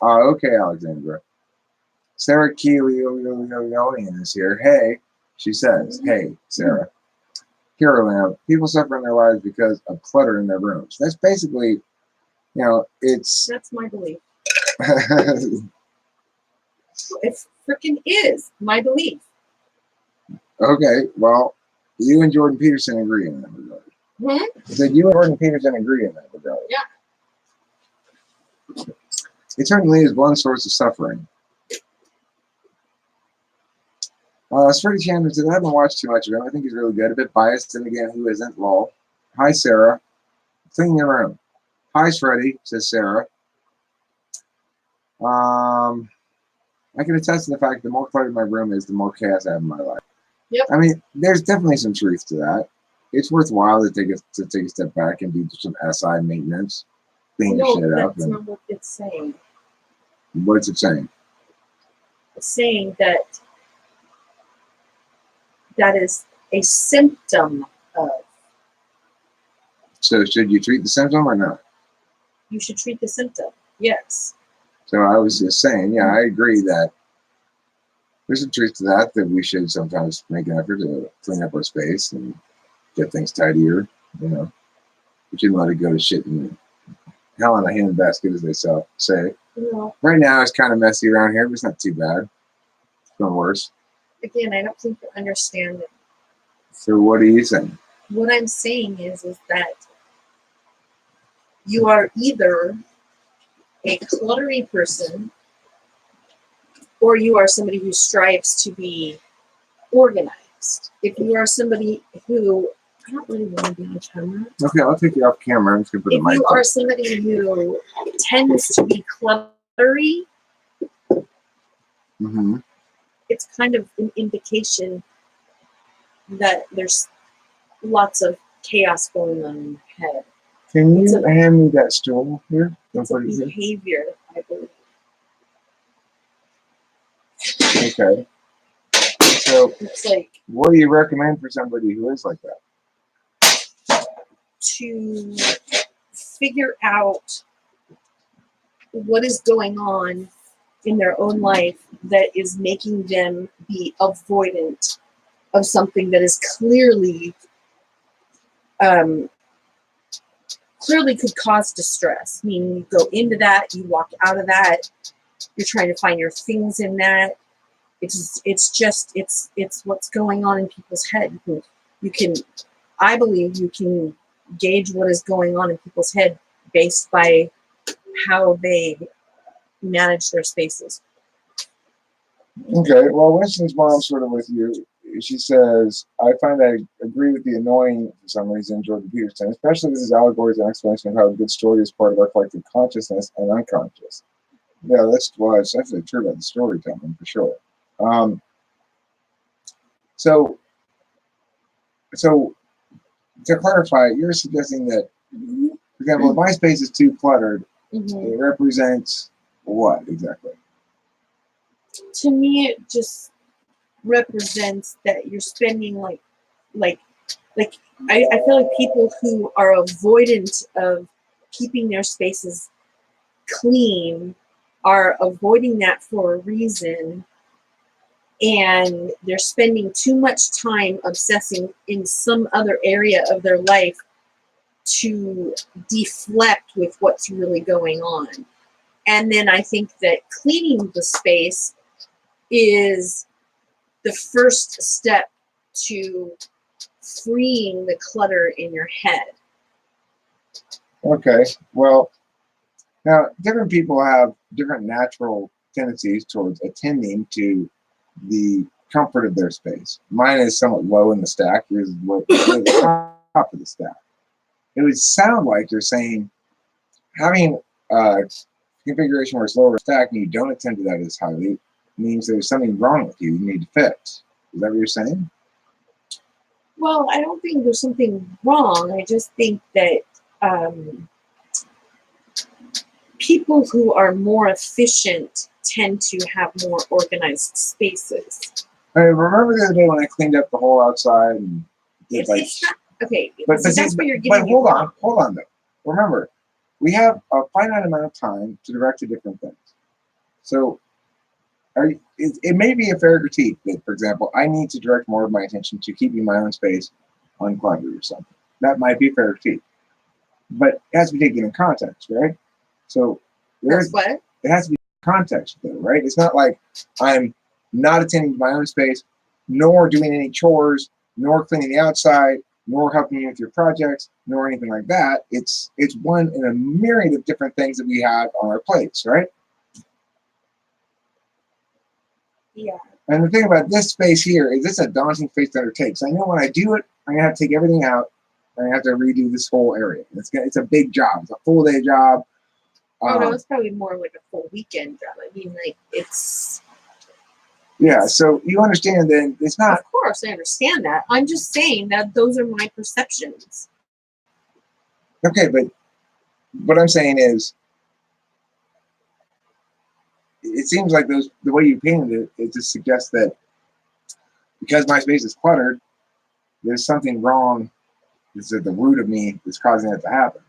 S1: Oh, okay, Alexandra. Sarah Keely is here. Hey, she says. Hey, Sarah. Hero Lamb. People suffer in their lives because of clutter in their rooms. That's basically, it's.
S3: That's my belief. It freaking is my belief.
S1: Okay, well, you and Jordan Peterson agree in that regard. So you and Jordan Peterson agree in that regard.
S3: Yeah.
S1: It certainly is one source of suffering. Shreddy Chandler said, I haven't watched too much of him. I think he's really good. A bit biased, and again, who isn't? Lol. Hi, Sarah. Clean your room. Hi, Shreddy, says Sarah. I can attest to the fact that the more cluttered my room is, the more chaos I have in my life.
S3: Yep.
S1: I mean, there's definitely some truth to that. It's worthwhile to take a step back and do some SI maintenance, clean your shit up.
S3: That's not what it's saying.
S1: What's it saying?
S3: It's saying that is a symptom of.
S1: So should you treat the symptom or not?
S3: You should treat the symptom. Yes.
S1: So I was just saying, yeah, I agree that there's some truth to that we should sometimes make an effort to clean up our space and get things tidier. We shouldn't let it go to shit in hell in a handbasket, as they say.
S3: No.
S1: Right now, it's kind of messy around here, but it's not too bad. It's going worse.
S3: Again, I don't think you understand it.
S1: So what are you saying?
S3: What I'm saying is that you are either a cluttery person or you are somebody who strives to be organized. If you are somebody who, I don't really want to be on camera.
S1: Okay, I'll take you off camera. I'm just going to put
S3: If
S1: the mic
S3: you
S1: on.
S3: are somebody who tends to be cluttery, it's kind of an indication that there's lots of chaos going on in your head.
S1: Can you hand me that stool here?
S3: It's a behavior, I believe.
S1: Okay. So,
S3: it's like,
S1: what do you recommend for somebody who is like that?
S3: To figure out what is going on in their own life that is making them be avoidant of something that is clearly clearly could cause distress. I mean, you go into that, you walk out of that, you're trying to find your things in that. It's what's going on in people's head. You can, I believe you can gauge what is going on in people's head based by how they manage their spaces.
S1: Okay, well, Winston's mom's sort of with you. She says, I find I agree with the annoying, for some reason, Jordan Peterson, especially with his allegories and explanation of how a good story is part of our collective consciousness and unconscious. Yeah, it's definitely true about the storytelling, for sure. So to clarify, you're suggesting that, for example, if my space is too cluttered, it represents what exactly?
S3: To me, it just represents that you're spending I feel like people who are avoidant of keeping their spaces clean are avoiding that for a reason, and they're spending too much time obsessing in some other area of their life to deflect with what's really going on. And then I think that cleaning the space is the first step to freeing the clutter in your head.
S1: Okay, well, now different people have different natural tendencies towards attending to the comfort of their space. Mine is somewhat low in the stack. Yours is low at the top of the stack. It would sound like you're saying having a configuration where it's lower stack and you don't attend to that as highly means there's something wrong with you need to fix. Is that what you're saying?
S3: Well, I don't think there's something wrong. I just think that people who are more efficient tend to have more organized spaces.
S1: I remember the other day when I cleaned up the whole outside and did
S3: It's not, okay,
S1: but
S3: so that's what you're getting.
S1: But hold on though. Remember, we have a finite amount of time to direct to different things. So it may be a fair critique that, for example, I need to direct more of my attention to keeping my own space uncluttered or something. That might be a fair critique. But it has to be taken in context, right? So
S3: That's what?
S1: It has to be context though, right? It's not like I'm not attending to my own space, nor doing any chores, nor cleaning the outside, nor helping you with your projects, nor anything like that. It's one in a myriad of different things that we have on our plates, right?
S3: Yeah.
S1: And the thing about this space here is it's a daunting space to undertake. So I know when I do it, I'm gonna have to take everything out. I'm gonna have to redo this whole area. It's a big job. It's a full day job.
S3: Oh no, it's probably more like a full weekend job. I mean, like it's.
S1: Yeah, so you understand that it's not.
S3: Of course, I understand that. I'm just saying that those are my perceptions.
S1: Okay, but what I'm saying is, it seems like the way you painted it to suggest that because my space is cluttered, there's something wrong. It's at the root of me that's causing that to happen.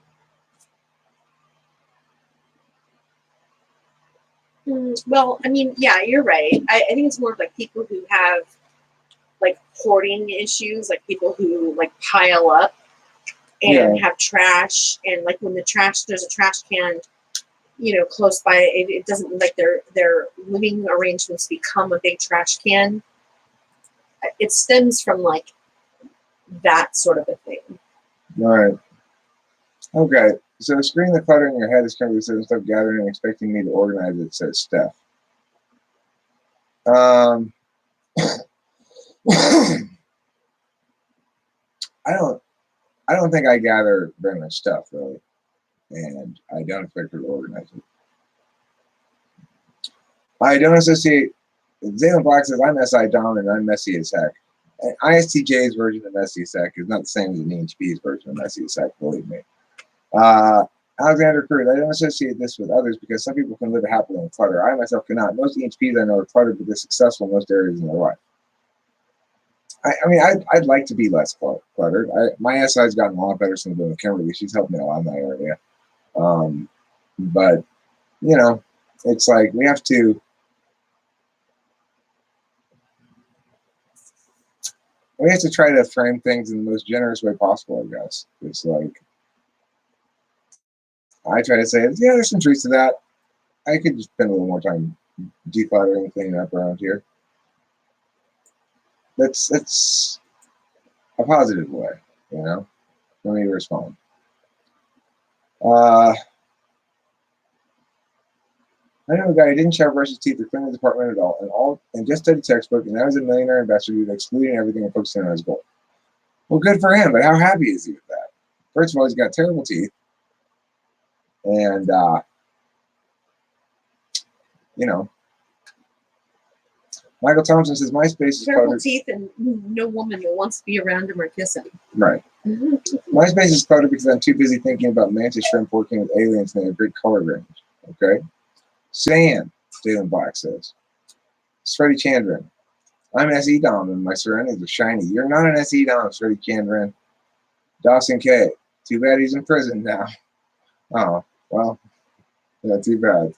S3: Well, I mean, yeah, you're right. I think it's more of like people who have like hoarding issues, like people who like pile up and have trash, and like when there's a trash can, close by, it doesn't like their living arrangements become a big trash can. It stems from like that sort of a thing.
S1: All right. Okay. So screening the clutter in your head is currently certain stuff gathering and expecting me to organize it, says Steph. I don't think I gather very much stuff really, and I don't expect her to organize it. I don't associate. Zaylen Black says I'm SI Dom and I'm messy as heck. And ISTJ's version of messy as heck is not the same as an EHP's version of messy as heck. Believe me. Alexander Cruz, I don't associate this with others because some people can live happily in clutter. I myself cannot. Most EHPs I know are cluttered, but they're successful in most areas in their life. I mean, I'd like to be less cluttered. My SI's gotten a lot better since I've been with Kimberly. She's helped me a lot in that area. But, it's like we have to. We have to try to frame things in the most generous way possible, I guess. It's like, I try to say, yeah, there's some truth to that. I could just spend a little more time decluttering, cleaning up around here. That's a positive way, you know, for me to respond. I know a guy who didn't shower, brush his teeth, or clean his apartment at all, and just studied textbook, and now he's a millionaire investor who's excluding everything and focusing on his goal. Well, good for him, but how happy is he with that? First of all, he's got terrible teeth, and you know, Michael Thompson says MySpace is
S3: Terrible
S1: cluttered.
S3: teeth and no woman that wants to be around him or kiss him.
S1: Right. MySpace is cluttered because I'm too busy thinking about mantis shrimp working with aliens and they have great color range. Okay. Sand, Jalen Black says. Freddie Chandran. I'm an SE Dom and my surroundings are shiny. You're not an SE Dom, Freddie Chandran. Dawson K. Too bad he's in prison now. Oh, well, yeah, too bad.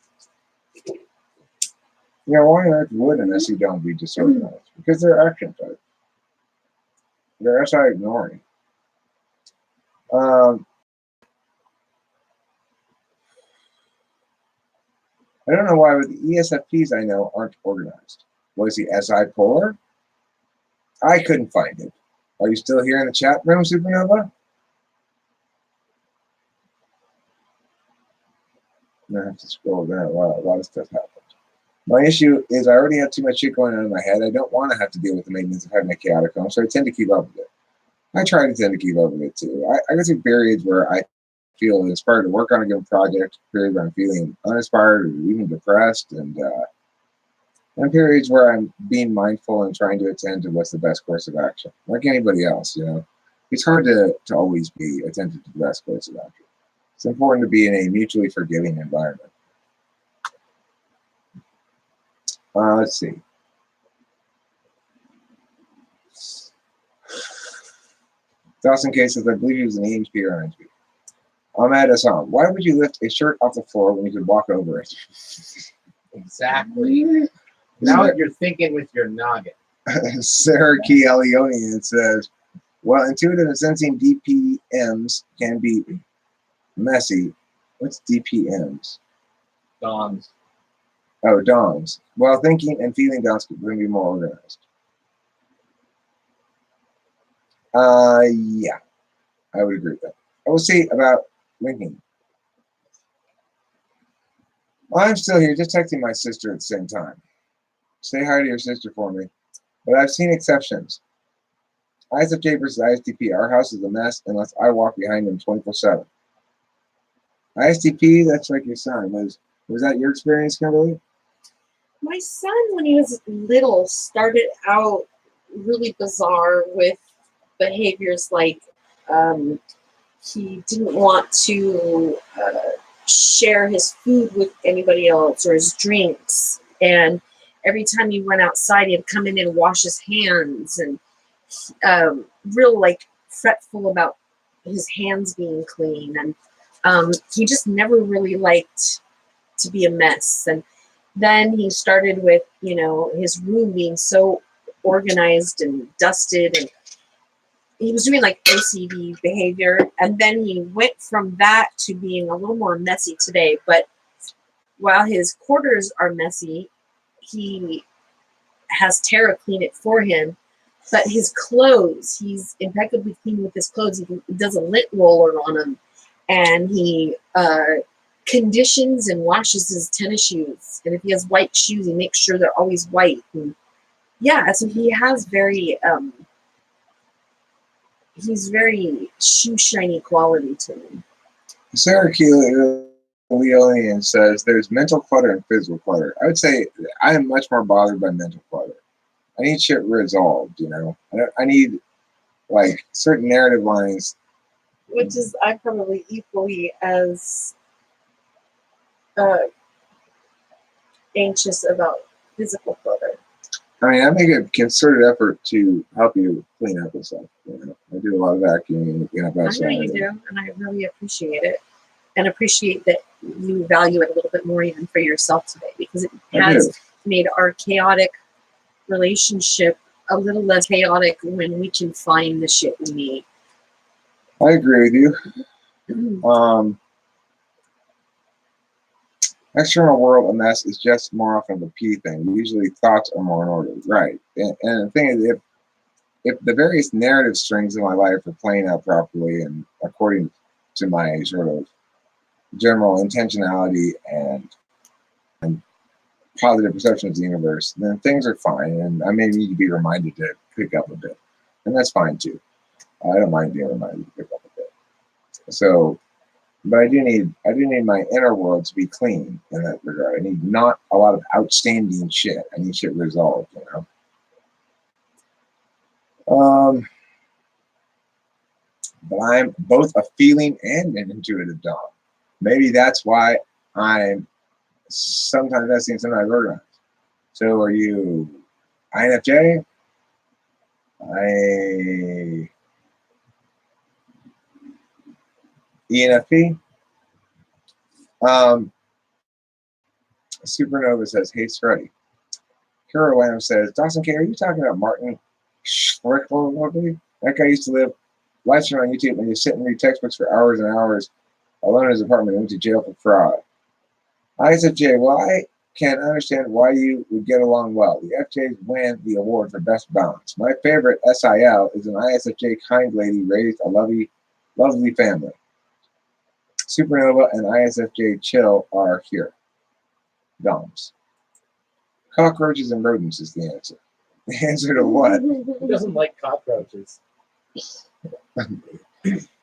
S1: Yeah, why on earth would an SE Dom be disorganized? Because they're action type. They're SI ignoring. I don't know why, but the ESFPs I know aren't organized. Was he SI polar? I couldn't find it. Are you still here in the chat room, Supernova? I have to scroll down. Wow, a lot of stuff happened. My issue is I already have too much shit going on in my head. I don't want to have to deal with the maintenance of having a chaotic home, so I tend to keep up with it. I try to tend to keep up with it too. I go through periods where I feel inspired to work on a given project, periods where I'm feeling uninspired or even depressed, and periods where I'm being mindful and trying to attend to what's the best course of action. Like anybody else, you know. It's hard to always be attentive to the best course of action. It's important to be in a mutually forgiving environment. Let's see. Dawson K says, I believe he was an EHP or an NHP. Ahmed Hassan, why would you lift a shirt off the floor when you could walk over it?
S2: Exactly. Now you're thinking with your noggin.
S1: Sarah Key Elionian says, well, intuitive and sensing DPMs can be messy. What's DPMs?
S2: Doms.
S1: Oh, DOMs. Well, thinking and feeling DOMs can be more organized. Yeah, I would agree with that. I will see about linking. Well, I'm still here, just texting my sister at the same time. Say hi to your sister for me. But I've seen exceptions. ISFJ versus ISTP. Our house is a mess unless I walk behind them 24/7. ISTP, that's like your son. Was that your experience, Kimberly?
S3: My son, when he was little, started out really bizarre with behaviors like he didn't want to share his food with anybody else or his drinks. And every time he went outside, he'd come in and wash his hands, and real like fretful about his hands being clean. And he just never really liked to be a mess. And then he started with, you know, his room being so organized and dusted, and he was doing like OCD behavior. And then he went from that to being a little more messy today. But while his quarters are messy, he has Tara clean it for him. But his clothes, he's impeccably clean with his clothes. He does a lint roller on them, and he conditions and washes his tennis shoes. And if he has white shoes, he makes sure they're always white. And yeah, so he has very he's very shoe shiny quality to him.
S1: Sarah Leonian says there's mental clutter and physical clutter. I would say I am much more bothered by mental clutter. I need shit resolved, you know. I need like certain narrative lines.
S3: Which is I'm probably equally as anxious about physical clutter.
S1: I mean, I make a concerted effort to help you clean up and stuff. You know, I do a lot of vacuuming and clean up outside.
S3: I know you do, and I really appreciate it, and appreciate that you value it a little bit more even for yourself today, because it has made our chaotic relationship a little less chaotic when we can find the shit we need.
S1: I agree with you. External world a mess is just more often the P thing. Usually thoughts are more in order. Right. And the thing is, if the various narrative strings in my life are playing out properly and according to my sort of general intentionality and positive perception of the universe, then things are fine. And I may need to be reminded to pick up a bit. And that's fine too. I don't mind being reminded to pick up a bit. So, but I do need my inner world to be clean in that regard. I need not a lot of outstanding shit. I need shit resolved, you know. But I'm both a feeling and an intuitive dom. Maybe that's why I'm sometimes messy, sometimes organized. So are you INFJ? ENFP? Supernova says, hey, Scruddy. Kara Lamb says, Dawson K, are you talking about Martin Schlichtel? That guy used to live live stream on YouTube and you sit and read textbooks for hours and hours alone in his apartment and went to jail for fraud. ISFJ, well, I can understand why you would get along well. The FJs win the award for best balance. My favorite SIL is an ISFJ kind lady raised a lovely family. Supernova and ISFJ chill are here. Doms. Cockroaches and rodents is the answer. The answer to what?
S2: Who doesn't like cockroaches?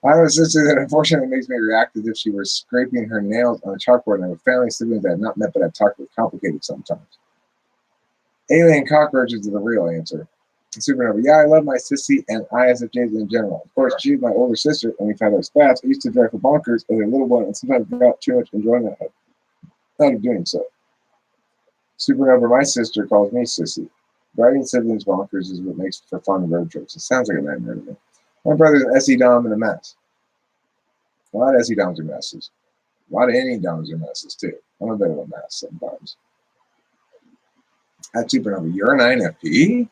S1: I have a sister that unfortunately makes me react as if she were scraping her nails on a chalkboard, and I have family siblings that I have not met but I've talked with complicated sometimes. Alien cockroaches is the real answer. Supernova, yeah, I love my sissy and ISFJs in general. Of course, she's my older sister, and we've had our spats. I used to drive for bonkers as a little one, and sometimes got too much enjoyment out of doing so. Supernova, my sister calls me sissy. Driving siblings bonkers is what makes for fun road trips. It sounds like a nightmare to me. My brother's an SE Dom and a mess. A lot of SE Doms are messes. A lot of NE Doms are messes too. I'm a bit of a mess sometimes. At Supernova, you're an INFP?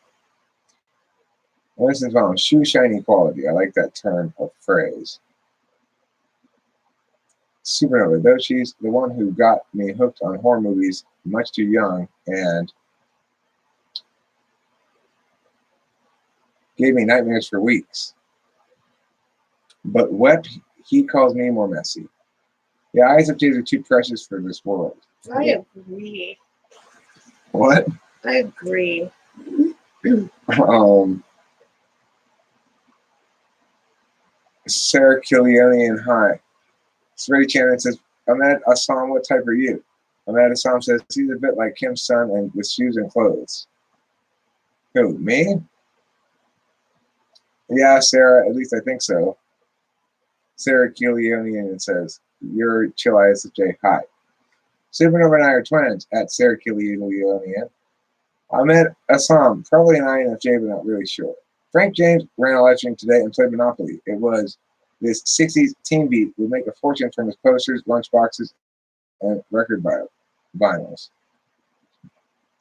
S1: This is on shoe shiny quality. I like that term of phrase. Supernova, though she's the one who got me hooked on horror movies much too young and gave me nightmares for weeks. But what he calls me more messy. Yeah, ISFJs are too precious for this world.
S3: I agree.
S1: What?
S3: I agree.
S1: Sarah Killianian, hi. Sweaty Channon says, Ahmed Assam, what type are you? Ahmed Assam says, he's a bit like Kim's son and with shoes and clothes. Who, me? Yeah, Sarah, at least I think so. Sarah Killianian says, you're chill ISFJ, hi. Supernova and I are twins at Sarah Killianian. Ahmed Assam, probably an INFJ, but not really sure. Frank James ran a live stream today and played Monopoly. It was this 60s Teen Beat would make a fortune from his posters, lunchboxes, and record vinyls.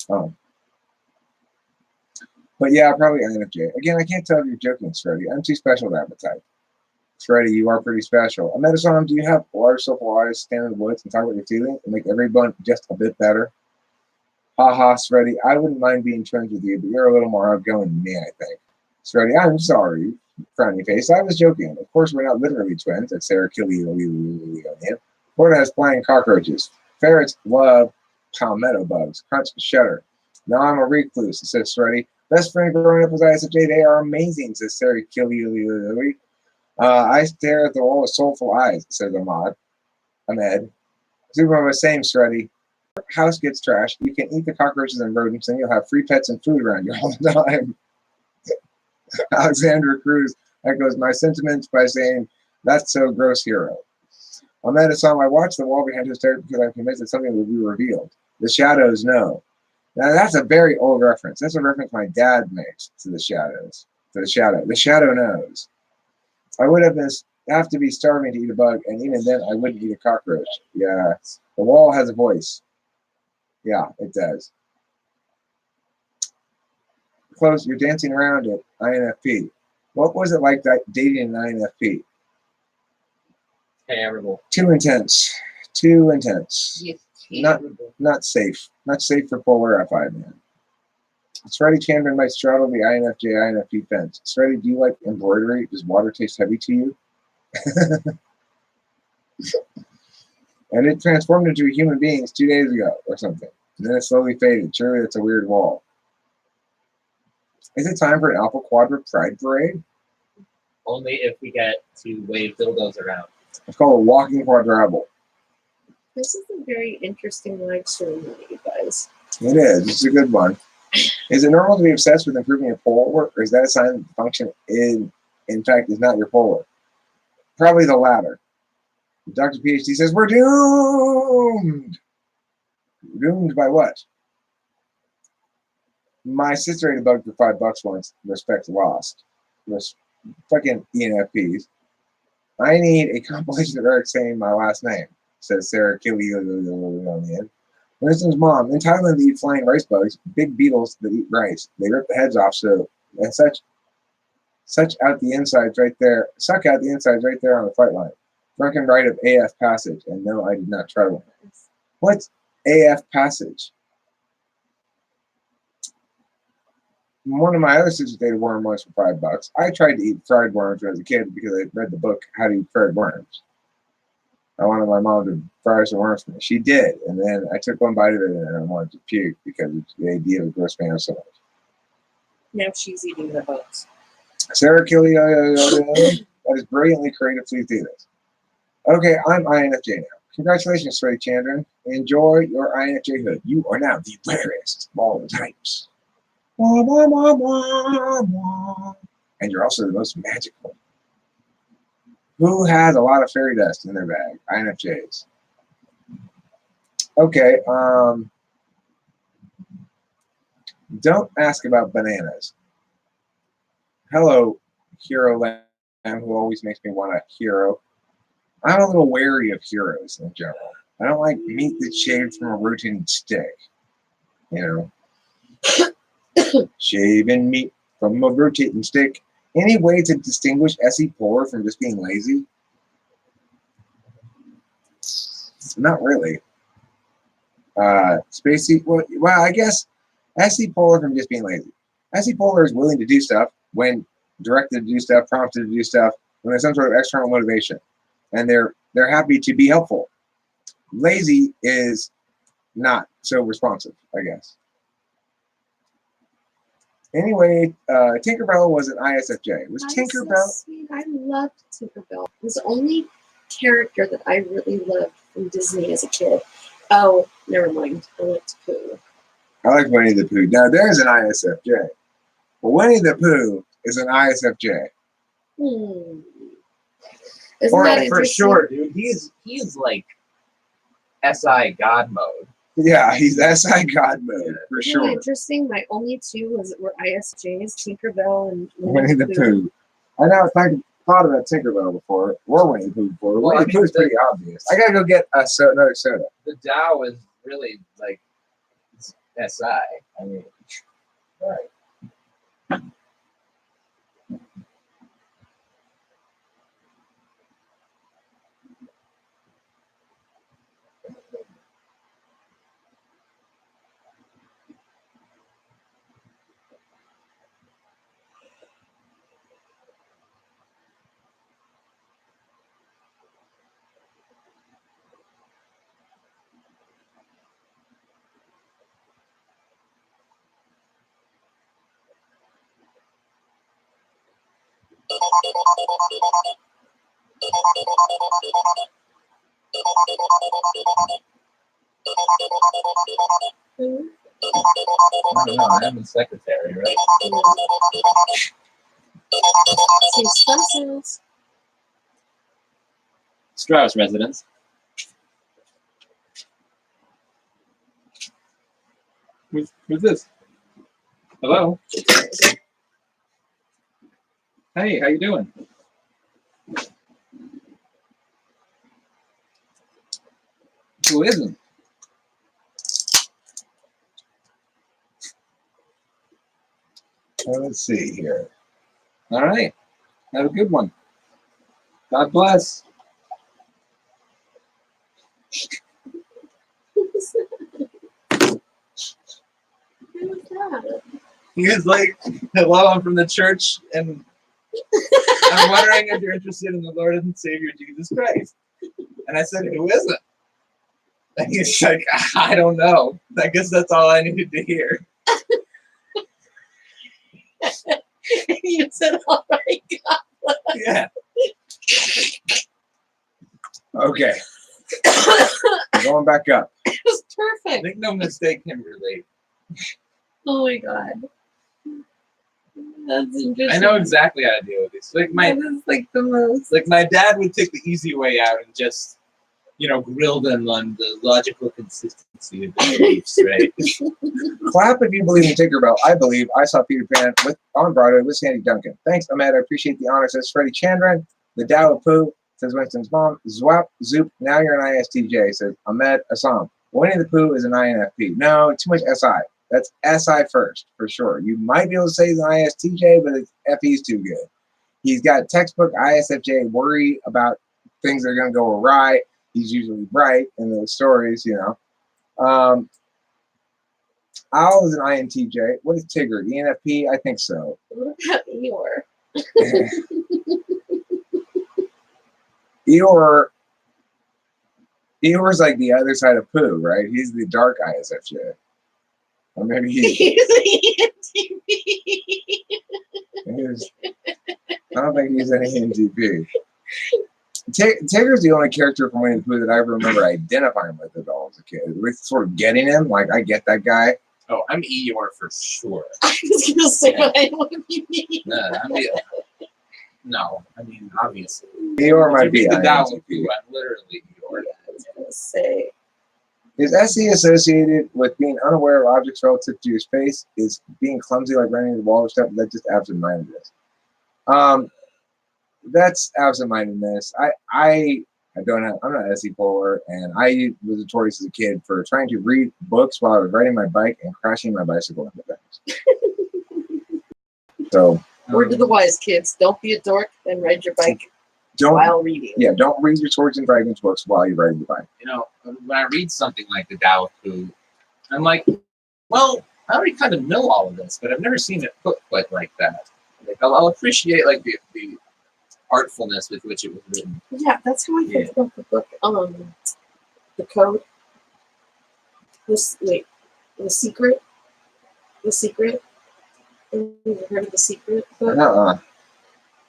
S1: But yeah, probably INFJ. Again, I can't tell if you're joking, Shreddy. I'm too special to have a type. Shreddy, you are pretty special. Ahmed Assam, do you have large soulful eyes, stand in the woods and talk about your feelings and make everyone just a bit better? Haha, Shreddy, I wouldn't mind being twins with you, but you're a little more outgoing than me, I think. Shreddy, I'm sorry, frowny face. I was joking. Of course, we're not literally twins. That's Sarah Killianian. Florida has flying cockroaches. Ferrets love palmetto bugs. Crunch shudder. Now I'm a recluse, says Shreddy. Best friend growing up was ISFJ. They are amazing, says Sarah Killianian. I stare at the wall with soulful eyes, says Ahmed. Superman was saying, Shreddy, house gets trashed, you can eat the cockroaches and rodents, and you'll have free pets and food around you all the time. Alexandra Cruz echoes my sentiments by saying, that's so gross, hero. Ahmed Assam, I watched the wall behind his stairs because I'm convinced that something will be revealed. The shadows know. Now that's a very old reference. That's a reference my dad makes to the shadows. To the shadow. The shadow knows. I would have to be starving to eat a bug, and even then I wouldn't eat a cockroach. Yeah. The wall has a voice. Yeah, it does. close. You're dancing around it. INFP. What was it like dating an INFP?
S2: Terrible.
S1: Too intense. Too intense.
S2: Yes,
S1: Not
S2: terrible.
S1: not safe. Not safe for polar FI, man. Freddie Chandler might straddle the INFJ INFP fence. Freddie, do you like embroidery? Does water taste heavy to you? And it transformed into a human being 2 days ago or something. And then it slowly faded. Surely that's a weird wall. Is it time for an Alpha Quadrant Pride Parade?
S2: Only if we get to wave dildos around.
S1: It's called a walking quadruple.
S3: This is a very interesting live stream, you guys.
S1: It is. It's a good one. Is it normal to be obsessed with improving your polar work, or is that a sign that the function in fact, is not your polar? Probably the latter. Dr. PhD says, we're doomed. Doomed by what? My sister ate a bug for $5 once. Respect lost. Fucking ENFPs. I need a compilation of Eric saying my last name, says Sarah Killy on the end. Winston's mom. In Thailand, they eat flying rice bugs, big beetles that eat rice. They rip the heads off, and suck out the insides right there on the flight line. Drunken rite of AF passage, and no, I did not try one. What's AF passage? One of my other sisters ate a worm once for $5. I tried to eat fried worms when I was a kid because I read the book How to Eat Fried Worms. I wanted my mom to fry some worms for me. She did, and then I took one bite of it and I wanted to puke because the idea of gross man so much.
S3: Now she's eating the bugs.
S1: Sarah Killy, that is brilliantly creative. Please do this. Okay, I'm INFJ now. Congratulations, Freddie Chandran. Enjoy your INFJ hood. You are now the rarest of all the types. Wah, wah, wah, wah, wah. And you're also the most magical. Who has a lot of fairy dust in their bag? INFJs. Okay, don't ask about bananas. Hello, Hero Lamb, who always makes me want a hero. I'm a little wary of heroes in general. I don't like meat that's shaved from a rotten stick. You know, shaving meat from a rotating stick. Any way to distinguish SE Polar from just being lazy? Not really. Spacey, well, I guess SE Polar from just being lazy. SE Polar is willing to do stuff when directed to do stuff, prompted to do stuff, when there's some sort of external motivation. And they're happy to be helpful. Lazy is not so responsive, I guess. Anyway, Tinkerbell was an ISFJ. Was Tinkerbell?
S3: So sweet. I loved Tinkerbell. It was the only character that I really loved from Disney as a kid. Oh, never mind. I liked Pooh.
S1: I like Winnie the Pooh. Now, there's an ISFJ. But Winnie the Pooh is an ISFJ.
S3: Isn't
S2: Or
S3: that
S2: for
S3: interesting?
S2: sure, dude. He's like SI God mode.
S1: Yeah, he's SI God mode, for
S3: Isn't
S1: sure.
S3: that interesting? My only two were ISJs, Tinkerbell and
S1: Winnie the Pooh. I know I thought about Tinkerbell before, or Winnie the Pooh before.
S2: Well,
S1: Winnie the Pooh is pretty obvious. I gotta go get another soda.
S2: The Tao is really like SI. I mean, right. I don't know. I'm the secretary, right?
S3: Six pesos.
S2: Strauss residence. Who's this? Hello. Hey, how you doing? Who isn't?
S1: let's see here. All right. Have a good one. God bless. He was like, hello, I'm from the church, and I'm wondering if you're interested in the Lord and Savior Jesus Christ. And I said, who is it? And he's like, I don't know. I guess that's all I needed to hear.
S3: You said, all right, God bless.
S1: Yeah. Okay. Going back up.
S3: It was perfect.
S1: Make no mistake, Kimberly.
S3: Oh my God. That's interesting.
S1: I know exactly how to deal with this. Like
S3: that is like the most.
S1: like my dad would take the easy way out and just, grill them on the logical consistency of their beliefs, right? Clap if you believe in Tinkerbell. I believe I saw Peter Pan on Broadway with Sandy Duncan. Thanks, Ahmed. I appreciate the honor, says Freddie Chandran. The Tao of Pooh, says Winston's mom. Zwap, Zoop, now you're an ISTJ, says Ahmed Assam. Winnie the Pooh is an INFP. No, too much SI. That's SI first, for sure. You might be able to say he's an ISTJ, but his FE's too good. He's got textbook ISFJ worry about things that are going to go awry. He's usually right in those stories, Owl is an INTJ. What is Tigger? ENFP? I think so.
S3: What about Eeyore?
S1: Eeyore's like the other side of Pooh, right? He's the dark ISFJ. Or maybe
S3: He's
S1: I don't think he's an ENTP. Tigger's the only character from Winnie the Pooh that I ever remember identifying with at all as a kid. With sort of getting him, like I get that guy.
S2: Oh, I'm Eeyore for sure.
S3: I was gonna say, but I know what you mean.
S2: No, I mean obviously.
S1: Eeyore might be
S2: the Tao
S1: INTP.
S2: of Pooh, I'm literally Eeyore.
S3: Yeah, I was gonna say.
S1: Is SE associated with being unaware of objects relative to your space? Is being clumsy, like running into the wall or stuff? That's just absent-mindedness. That's absent-mindedness. I'm not SE polar, and I was notorious as a kid for trying to read books while I was riding my bike and crashing my bicycle into things. So,
S3: Word to the wise kids: don't be a dork and ride your bike while reading.
S1: Yeah, don't read your Swords and Dragons books while you're riding the bike.
S2: When I read something like the Tao of Pooh, I'm like, well, I already kind of know all of this, but I've never seen it put quite like that. Like, I'll appreciate like the artfulness with which it was written.
S3: Yeah, that's how I think about the book. The Code. The Secret. The Secret. Have you heard of The Secret book?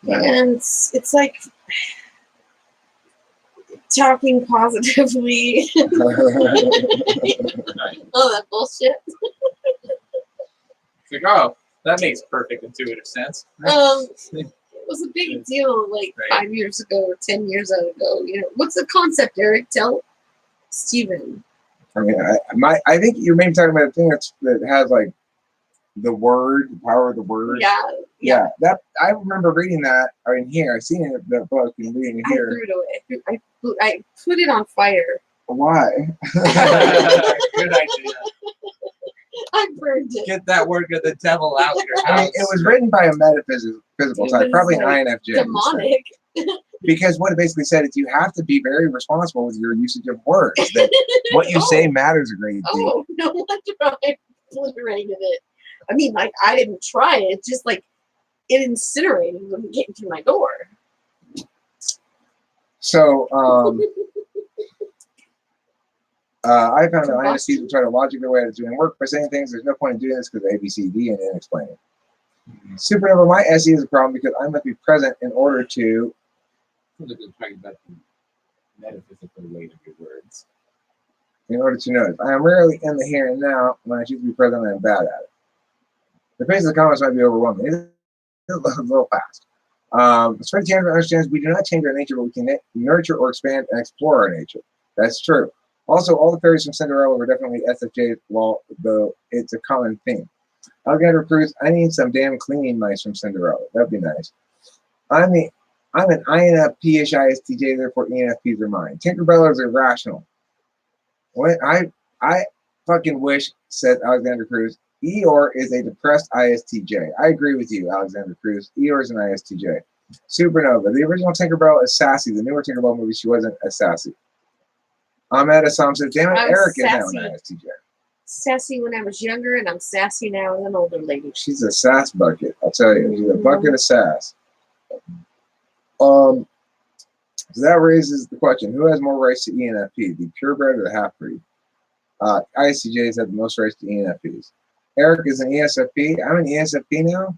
S3: And it's like talking positively. Oh, that bullshit.
S2: It's like, oh, that makes perfect intuitive sense.
S3: It was a big deal like 5 years ago or 10 years ago. What's the concept, Eric? Tell Steven.
S1: I mean, I think you're maybe talking about a thing that has like the power of the word. Yeah. That I remember reading that. I mean, here I've seen it in the book and reading it here.
S3: I threw it away. I put it on fire.
S1: Why?
S2: Good idea.
S3: I burned it.
S2: Get that work of the devil out your house.
S1: I mean, it was written by a metaphysical type, probably an INFJ.
S3: Demonic.
S1: Because what it basically said is you have to be very responsible with your usage of words. That what you say matters a great deal.
S3: Oh, no wonder I obliterated it. I mean, like, I didn't try it. It's just like it incinerated when it came through my door.
S1: So, I found that INFPs will try to logic their way out of doing work by saying things. There's no point in doing this because A, B, C, D, and then explain it. Supernova, my SE is a problem because I must be present in order to.
S2: Talking about the metaphysical weight of your words.
S1: In order to notice. I am rarely in the here and now. When I choose to be present, I am bad at it. The pace of the comments might be overwhelming. It's a little fast. Spread Chandra understands we do not change our nature, but we can nurture or expand and explore our nature. That's true. Also, all the fairies from Cinderella were definitely SFJ, though it's a common theme. Alexander Cruz, I need some damn cleaning mice from Cinderella. That'd be nice. I'm an INFP-ish ISTJ, therefore ENFPs are mine. Tinkerbell is irrational. What I fucking wish, said Alexander Cruz, Eeyore is a depressed ISTJ. I agree with you, Alexander Cruz. Eeyore is an ISTJ. Supernova. The original Tinkerbell is sassy. The newer Tinkerbell movie, she wasn't as sassy. Ahmed Assam says, damn it,
S3: I was
S1: Eric is now
S3: sassy.
S1: an ISTJ.
S3: Sassy when I was younger, and I'm sassy now as an older lady.
S1: She's a sass bucket, I'll tell you. She's a bucket of sass. So that raises the question, who has more rights to ENFP, the purebred or the half-breed? ISTJs have the most rights to ENFPs. Eric is an ESFP. I'm an ESFP now?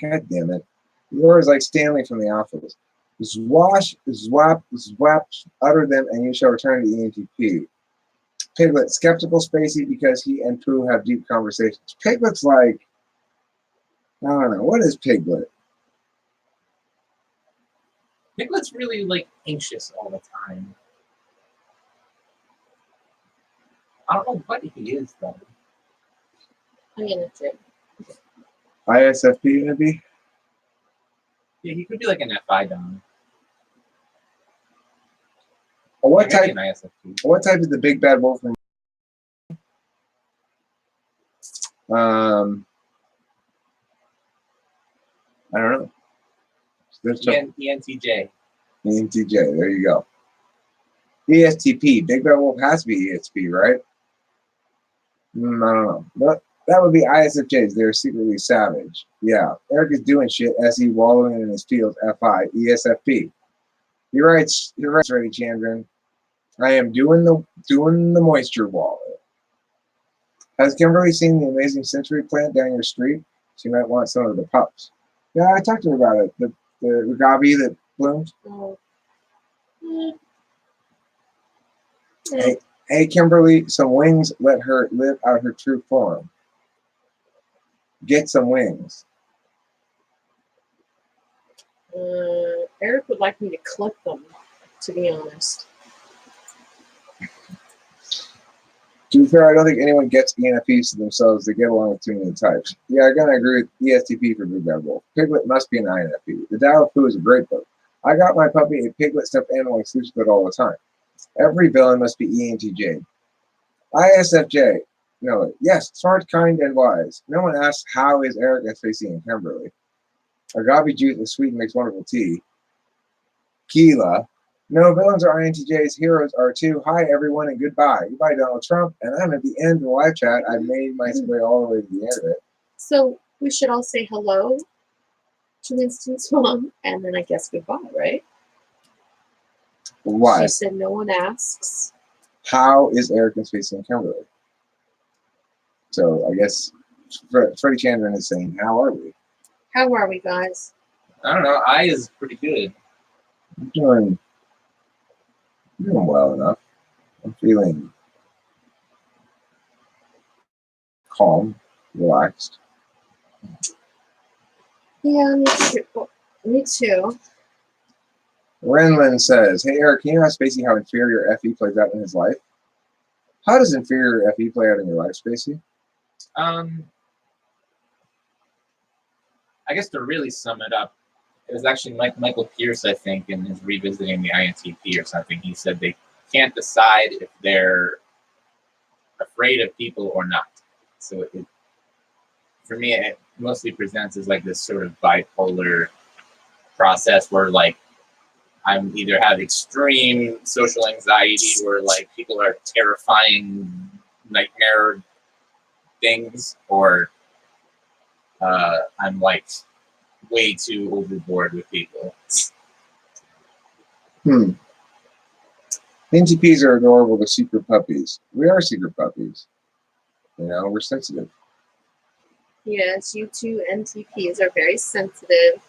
S1: God damn it. Yours like Stanley from The Office. Zwap, utter them, and you shall return to ENTP. Piglet, skeptical spacey because he and Pooh have deep conversations. Piglet's like, I don't know, what is Piglet?
S2: Piglet's really like anxious all the time. I don't know what he is though.
S3: I'm gonna tip.
S1: ISFP maybe?
S2: Yeah, he could be like an FI dom.
S1: What
S2: Maybe
S1: type?
S2: an ISFP.
S1: What type is the big bad wolf from? I don't know. There's
S2: ENTJ.
S1: ENTJ. There you go. ESTP. Big bad wolf has to be ESTP, right? I don't know. But that would be ISFJs. They're secretly savage. Yeah. Eric is doing shit as he wallowing in his field. FI. ESFP. You're right. You're right, Reddy Chandran. I am doing the moisture wall. Has Kimberly seen the amazing sensory plant down your street? She might want some of the pups. Yeah, I talked to her about it. The agave that blooms.
S3: Oh.
S1: Hey, Kimberly, some wings. Let her live out her true form. Get some wings.
S3: Eric would like me to clip them, to be honest.
S1: To be fair, I don't think anyone gets ENFPs to themselves. They get along with too many types. Yeah, I'm going to agree with ESTP for Big Bad Wolf. Piglet must be an INFP. The Tao of Pooh is a great book. I got my puppy a piglet stuffed animal exclusive with all the time. Every villain must be ENTJ. ISFJ. No, yes, smart, kind, and wise. No one asks how is Eric and Tracy and Kimberly. Agave juice is sweet and makes wonderful tea. Keela. No, villains are INTJs, heroes are too. Hi, everyone, and goodbye. Goodbye, Donald Trump. And I'm at the end of the live chat. I've made my way all the way to the end of it.
S3: So we should all say hello to Winston's mom, and then I guess goodbye, right?
S1: Why?
S3: She said no one asks.
S1: How is Eric and Tracy and Kimberly? So I guess Freddie Chandran is saying, how are we?
S3: How are we, guys?
S2: I don't know. I is pretty good.
S1: I'm doing well enough. I'm feeling calm, relaxed.
S3: Yeah, me too. Me too.
S1: Renlin says, hey, Eric, can you ask Spacey how inferior FE plays out in his life? How does inferior FE play out in your life, Spacey?
S2: I guess to really sum it up, it was actually Michael Pierce, I think, in his revisiting the INTP or something. He said they can't decide if they're afraid of people or not. So for me, it mostly presents as like this sort of bipolar process where like I'm either have extreme social anxiety where like people are terrifying nightmare things, or I'm like way too overboard with people.
S1: NTPs are adorable. They're secret puppies. We are secret puppies. You know, we're sensitive.
S3: Yes, you two NTPs are very sensitive.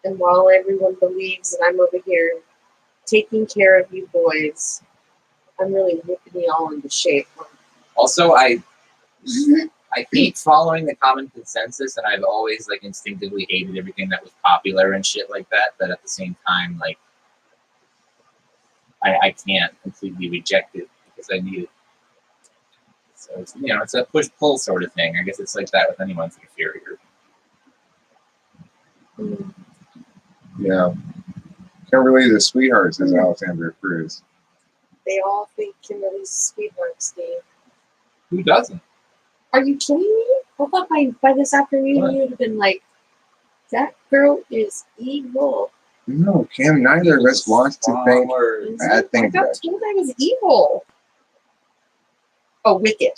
S3: And while everyone believes that I'm over here taking care of you boys, I'm really whipping you all into shape.
S2: Also, I hate following the common consensus, and I've always like instinctively hated everything that was popular and shit like that. But at the same time, like I can't completely reject it because I need it. So it's, you know, it's a push-pull sort of thing. I guess it's like that with anyone's inferior.
S1: Yeah. Kimberly the sweetheart, says Alexander Cruz.
S3: They all think Kimberly's a sweetheart, Steve.
S2: Who doesn't?
S3: Are you kidding me? I thought by this afternoon
S2: What?
S3: you'd have been like, that girl is evil.
S1: No, Kim, neither of us wants to think bad
S3: I
S1: things
S3: got
S1: about you.
S3: told I was evil. Oh, wicked.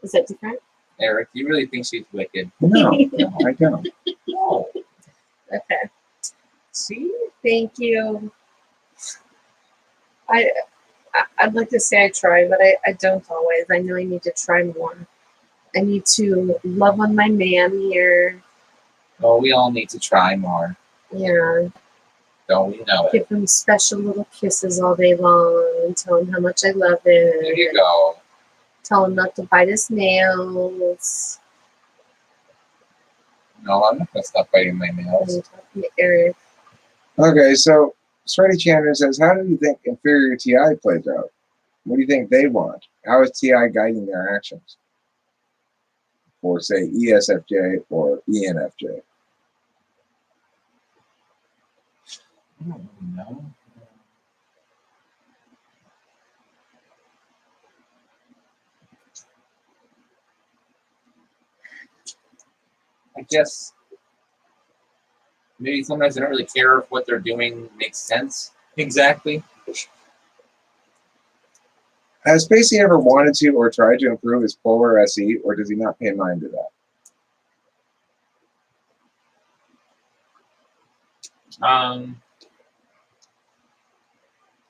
S3: Is that different?
S2: Eric, you really think she's wicked?
S1: No, I don't.
S2: No.
S3: Okay.
S2: See?
S3: Thank you. I'd like to say I try, but I don't always. I know I need to try more. I need to love on my man here.
S2: Oh, we all need to try more.
S3: Yeah.
S2: Don't we know it?
S3: Give him special little kisses all day long and tell him how much I love
S2: There
S3: him.
S2: you go.
S3: Tell him not to bite his nails.
S2: No, I'm not going to stop biting my nails.
S3: And talking to Eric.
S1: Okay, so Sweaty Chandler says, how do you think inferior TI plays out? What do you think they want? How is TI guiding their actions? For, say, ESFJ or ENFJ?
S2: I don't really know. I guess maybe sometimes they don't really care if what they're doing makes sense exactly.
S1: Has Spacey ever wanted to or tried to improve his polar SE, or does he not pay mind to that?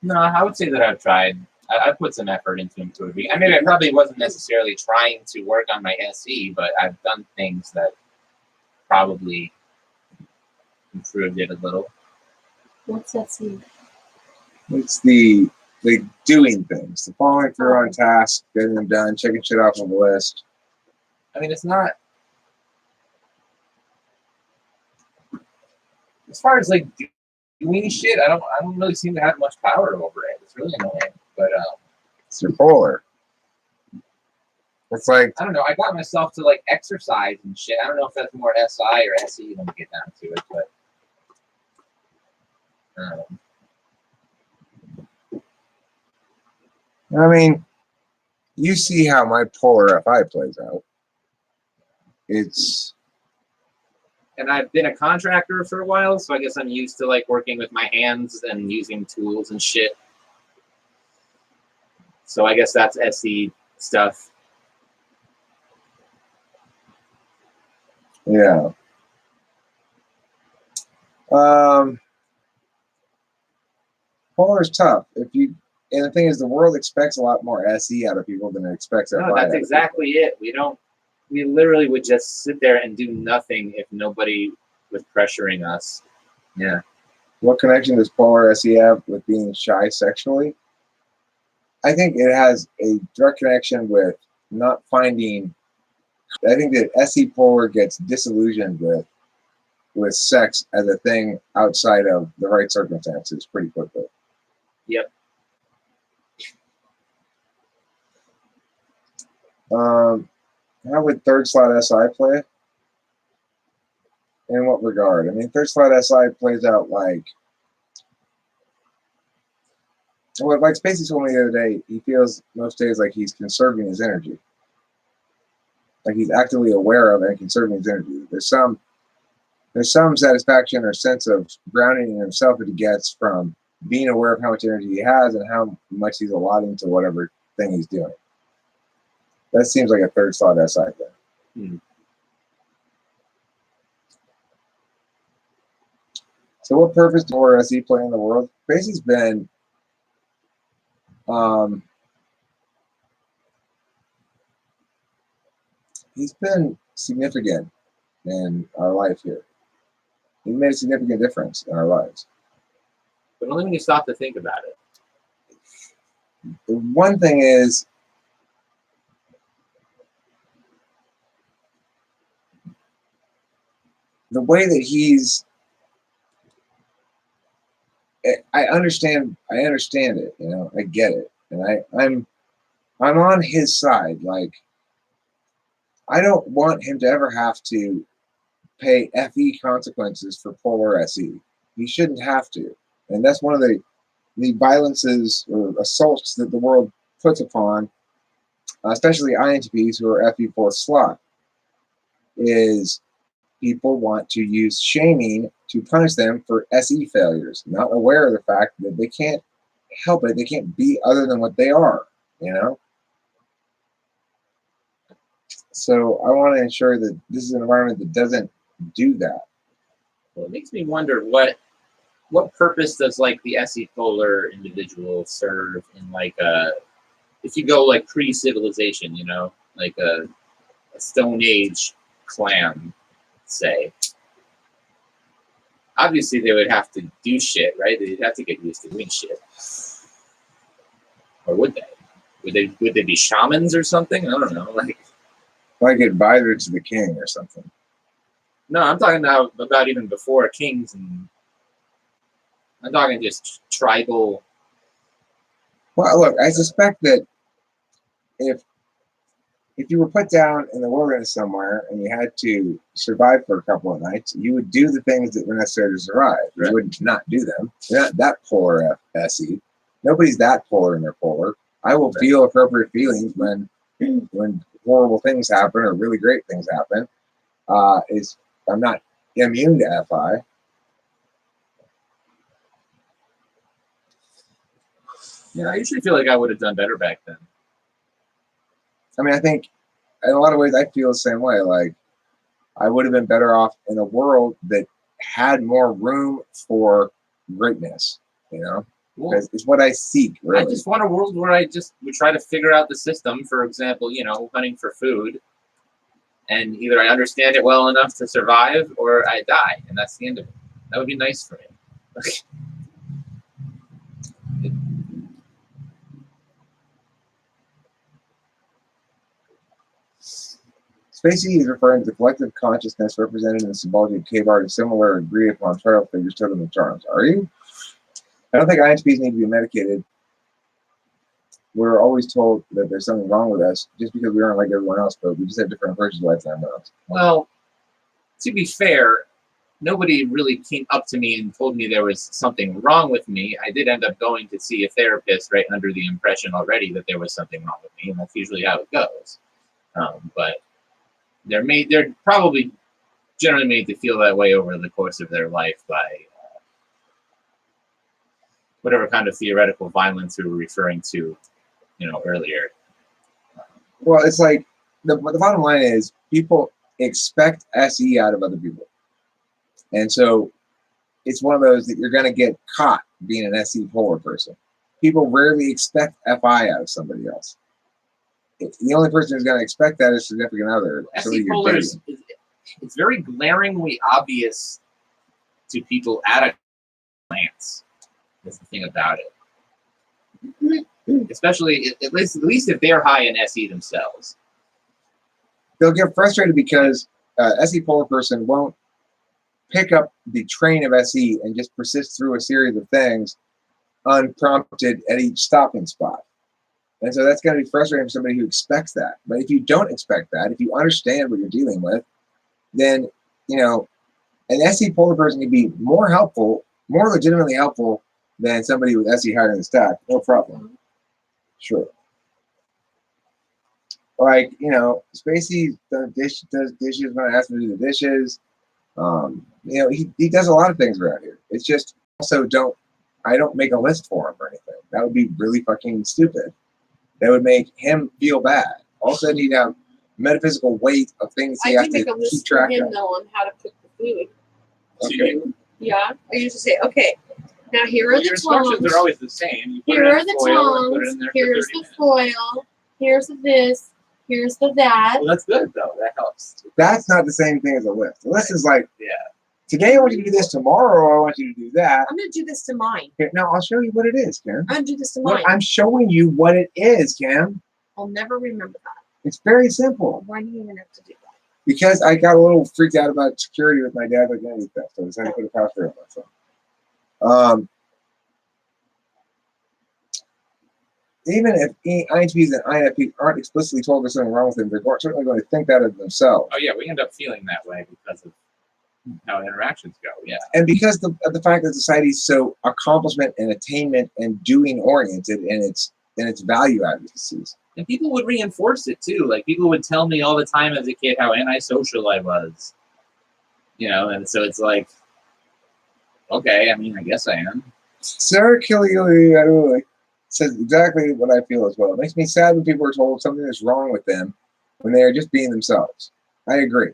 S2: No, I would say that I've tried. I put some effort into improving. I mean, I probably wasn't necessarily trying to work on my SE, but I've done things that probably improved it a little.
S3: What's that scene?
S1: It's the doing things, the following through on tasks, getting them done, checking shit off on the list.
S2: I mean, it's not as far as like doing shit. I don't really seem to have much power over it. It's really annoying, but
S1: It's your polar. It's like,
S2: I don't know. I got myself to like exercise and shit. I don't know if that's more SI or SE when we get down to it, but
S1: I mean, you see how my polar FI plays out. It's,
S2: and I've been a contractor for a while, so I guess I'm used to like working with my hands and using tools and shit. So I guess that's SE stuff.
S1: yeah. Polar is tough. And the thing is, the world expects a lot more SE out of people than it expects FI.
S2: No, that's exactly it. We literally would just sit there and do nothing if nobody was pressuring us. Yeah.
S1: What connection does polar SE have with being shy sexually? I think it has a direct connection with not finding. I think that SE polar gets disillusioned with sex as a thing outside of the right circumstances pretty quickly.
S2: Yep.
S1: How would third slot SI play? In what regard? I mean, third slot SI plays out like, well, like Spacey told me the other day, he feels most days like he's conserving his energy. Like he's actively aware of and conserving his energy. There's some satisfaction or sense of grounding in himself that he gets from being aware of how much energy he has and how much he's allotting to whatever thing he's doing. That seems like a third slot SI thing. So what purpose does SE play in the world? Spacey's been he's been significant in our life here. He made a significant difference in our lives.
S2: But only when you stop to think about it.
S1: The one thing is, the way that he's, I understand it, you know, I get it. And I'm on his side. Like, I don't want him to ever have to pay FE consequences for polar SE. He shouldn't have to. And that's one of the violences or assaults that the world puts upon especially INTPs who are FE fourth slot, is people want to use shaming to punish them for SE failures, not aware of the fact that they can't help it. They can't be other than what they are, you know? So I want to ensure that this is an environment that doesn't do that.
S2: Well, it makes me wonder what purpose does like the SE polar individual serve in like if you go like pre-civilization, you know, like a Stone Age clan, say. Obviously, they would have to do shit, right? They'd have to get used to doing shit, or would they? Would they be shamans or something? I don't know.
S1: Like advisor to the king or something.
S2: No, I'm talking now about even before kings, and I'm talking just tribal.
S1: Well, look, I suspect that if you were put down in the wilderness somewhere and you had to survive for a couple of nights, you would do the things that were necessary to survive.
S2: Right.
S1: You would not do them. You're not that polar SE. Nobody's that polar in their polar. I will feel appropriate feelings when horrible things happen or really great things happen. I'm not immune to FI.
S2: Yeah, I usually feel like I would have done better back then.
S1: I mean, I think in a lot of ways I feel the same way. Like, I would have been better off in a world that had more room for greatness, you know? Because it's what I seek, really.
S2: I just want a world where I just would try to figure out the system, for example, you know, hunting for food. And either I understand it well enough to survive or I die. And that's the end of it. That would be nice for me.
S1: Spacey is referring to the collective consciousness represented in the symbology of cave art as similar agreed upon trial figures totem and charms. Are you? I don't think INTPs need to be medicated. We're always told that there's something wrong with us just because we aren't like everyone else, but we just have different approaches to life than everyone else.
S2: Well, to be fair, nobody really came up to me and told me there was something wrong with me. I did end up going to see a therapist right under the impression already that there was something wrong with me, and that's usually how it goes. But they're probably generally made to feel that way over the course of their life by whatever kind of theoretical violence we were referring to, you know, earlier.
S1: Well, it's like the bottom line is people expect SE out of other people. And so it's one of those that you're going to get caught being an SE polar person. People rarely expect FI out of somebody else. The only person who's going to expect that is significant other.
S2: SE polar it's very glaringly obvious to people at a glance. That's the thing about it. Especially, at least if they're high in SE themselves.
S1: They'll get frustrated because SE polar person won't pick up the train of SE and just persist through a series of things unprompted at each stopping spot. And so that's going to be frustrating for somebody who expects that. But if you don't expect that, if you understand what you're dealing with, then, you know, an SE polar person can be more helpful, more legitimately helpful than somebody with SE higher in the stack. No problem. Sure. Like, you know, Spacey does dishes when I ask him to do the dishes. You know, he does a lot of things around here. It's just also I don't make a list for him or anything. That would be really fucking stupid. That would make him feel bad. All of a sudden he'd have metaphysical weight of things he has to keep track of. I do make a list for him
S3: though on how to cook the food.
S2: Okay.
S3: Yeah, I usually say, okay, now here are the tongs.
S2: Your instructions are always the same.
S3: Here are the tongs. Here's the foil. Here's the this. Here's the that.
S2: Well, that's good though. That helps.
S1: That's not the same thing as a list. The list is like, today I want you to do this. Tomorrow I want you to do that.
S3: I'm going to do this to mine.
S1: Okay, now I'll show you what it is, Kim.
S3: I'm going to do this to mine.
S1: Look, I'm showing you what it is, Kim.
S3: I'll never remember that.
S1: It's very simple.
S3: Why do you even have to do that?
S1: Because I got a little freaked out about security with my dad's identity theft, so I decided to put a password on my phone. Even if INTPs and INFPs aren't explicitly told there's something wrong with them, they're certainly going to think that of themselves.
S2: Oh yeah, we end up feeling that way because of how interactions go. Yeah,
S1: and because of the fact that society is so accomplishment and attainment and doing oriented, and it's and its value advocacies.
S4: And people would reinforce it too. Like people would tell me all the time as a kid how antisocial I was. You know, and so it's like, okay, I mean, I guess I am.
S1: Sarah Killioli says exactly what I feel as well. It makes me sad when people are told something is wrong with them when they are just being themselves. I agree.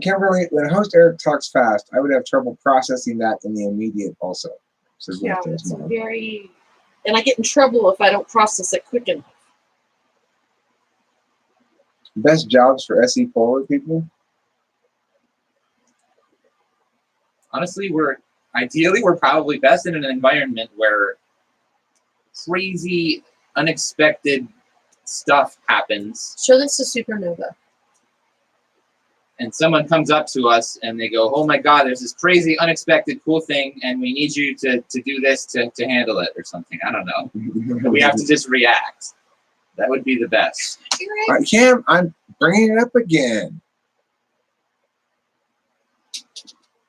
S1: Kimberly, when host Eric talks fast, I would have trouble processing that in the immediate also. Says
S3: Yeah,
S1: Lifton's
S3: it's
S1: mom.
S3: very, and I get in trouble if I don't process it quick enough.
S1: Best jobs for SE forward people?
S4: Honestly, we're probably best in an environment where crazy, unexpected stuff happens,
S3: Show this to Supernova.
S4: and someone comes up to us and they go, "Oh my God, there's this crazy, unexpected, cool thing, and we need you to do this to handle it," or something. I don't know. We have to just react. That would be the best.
S1: Cam, I'm bringing it up again.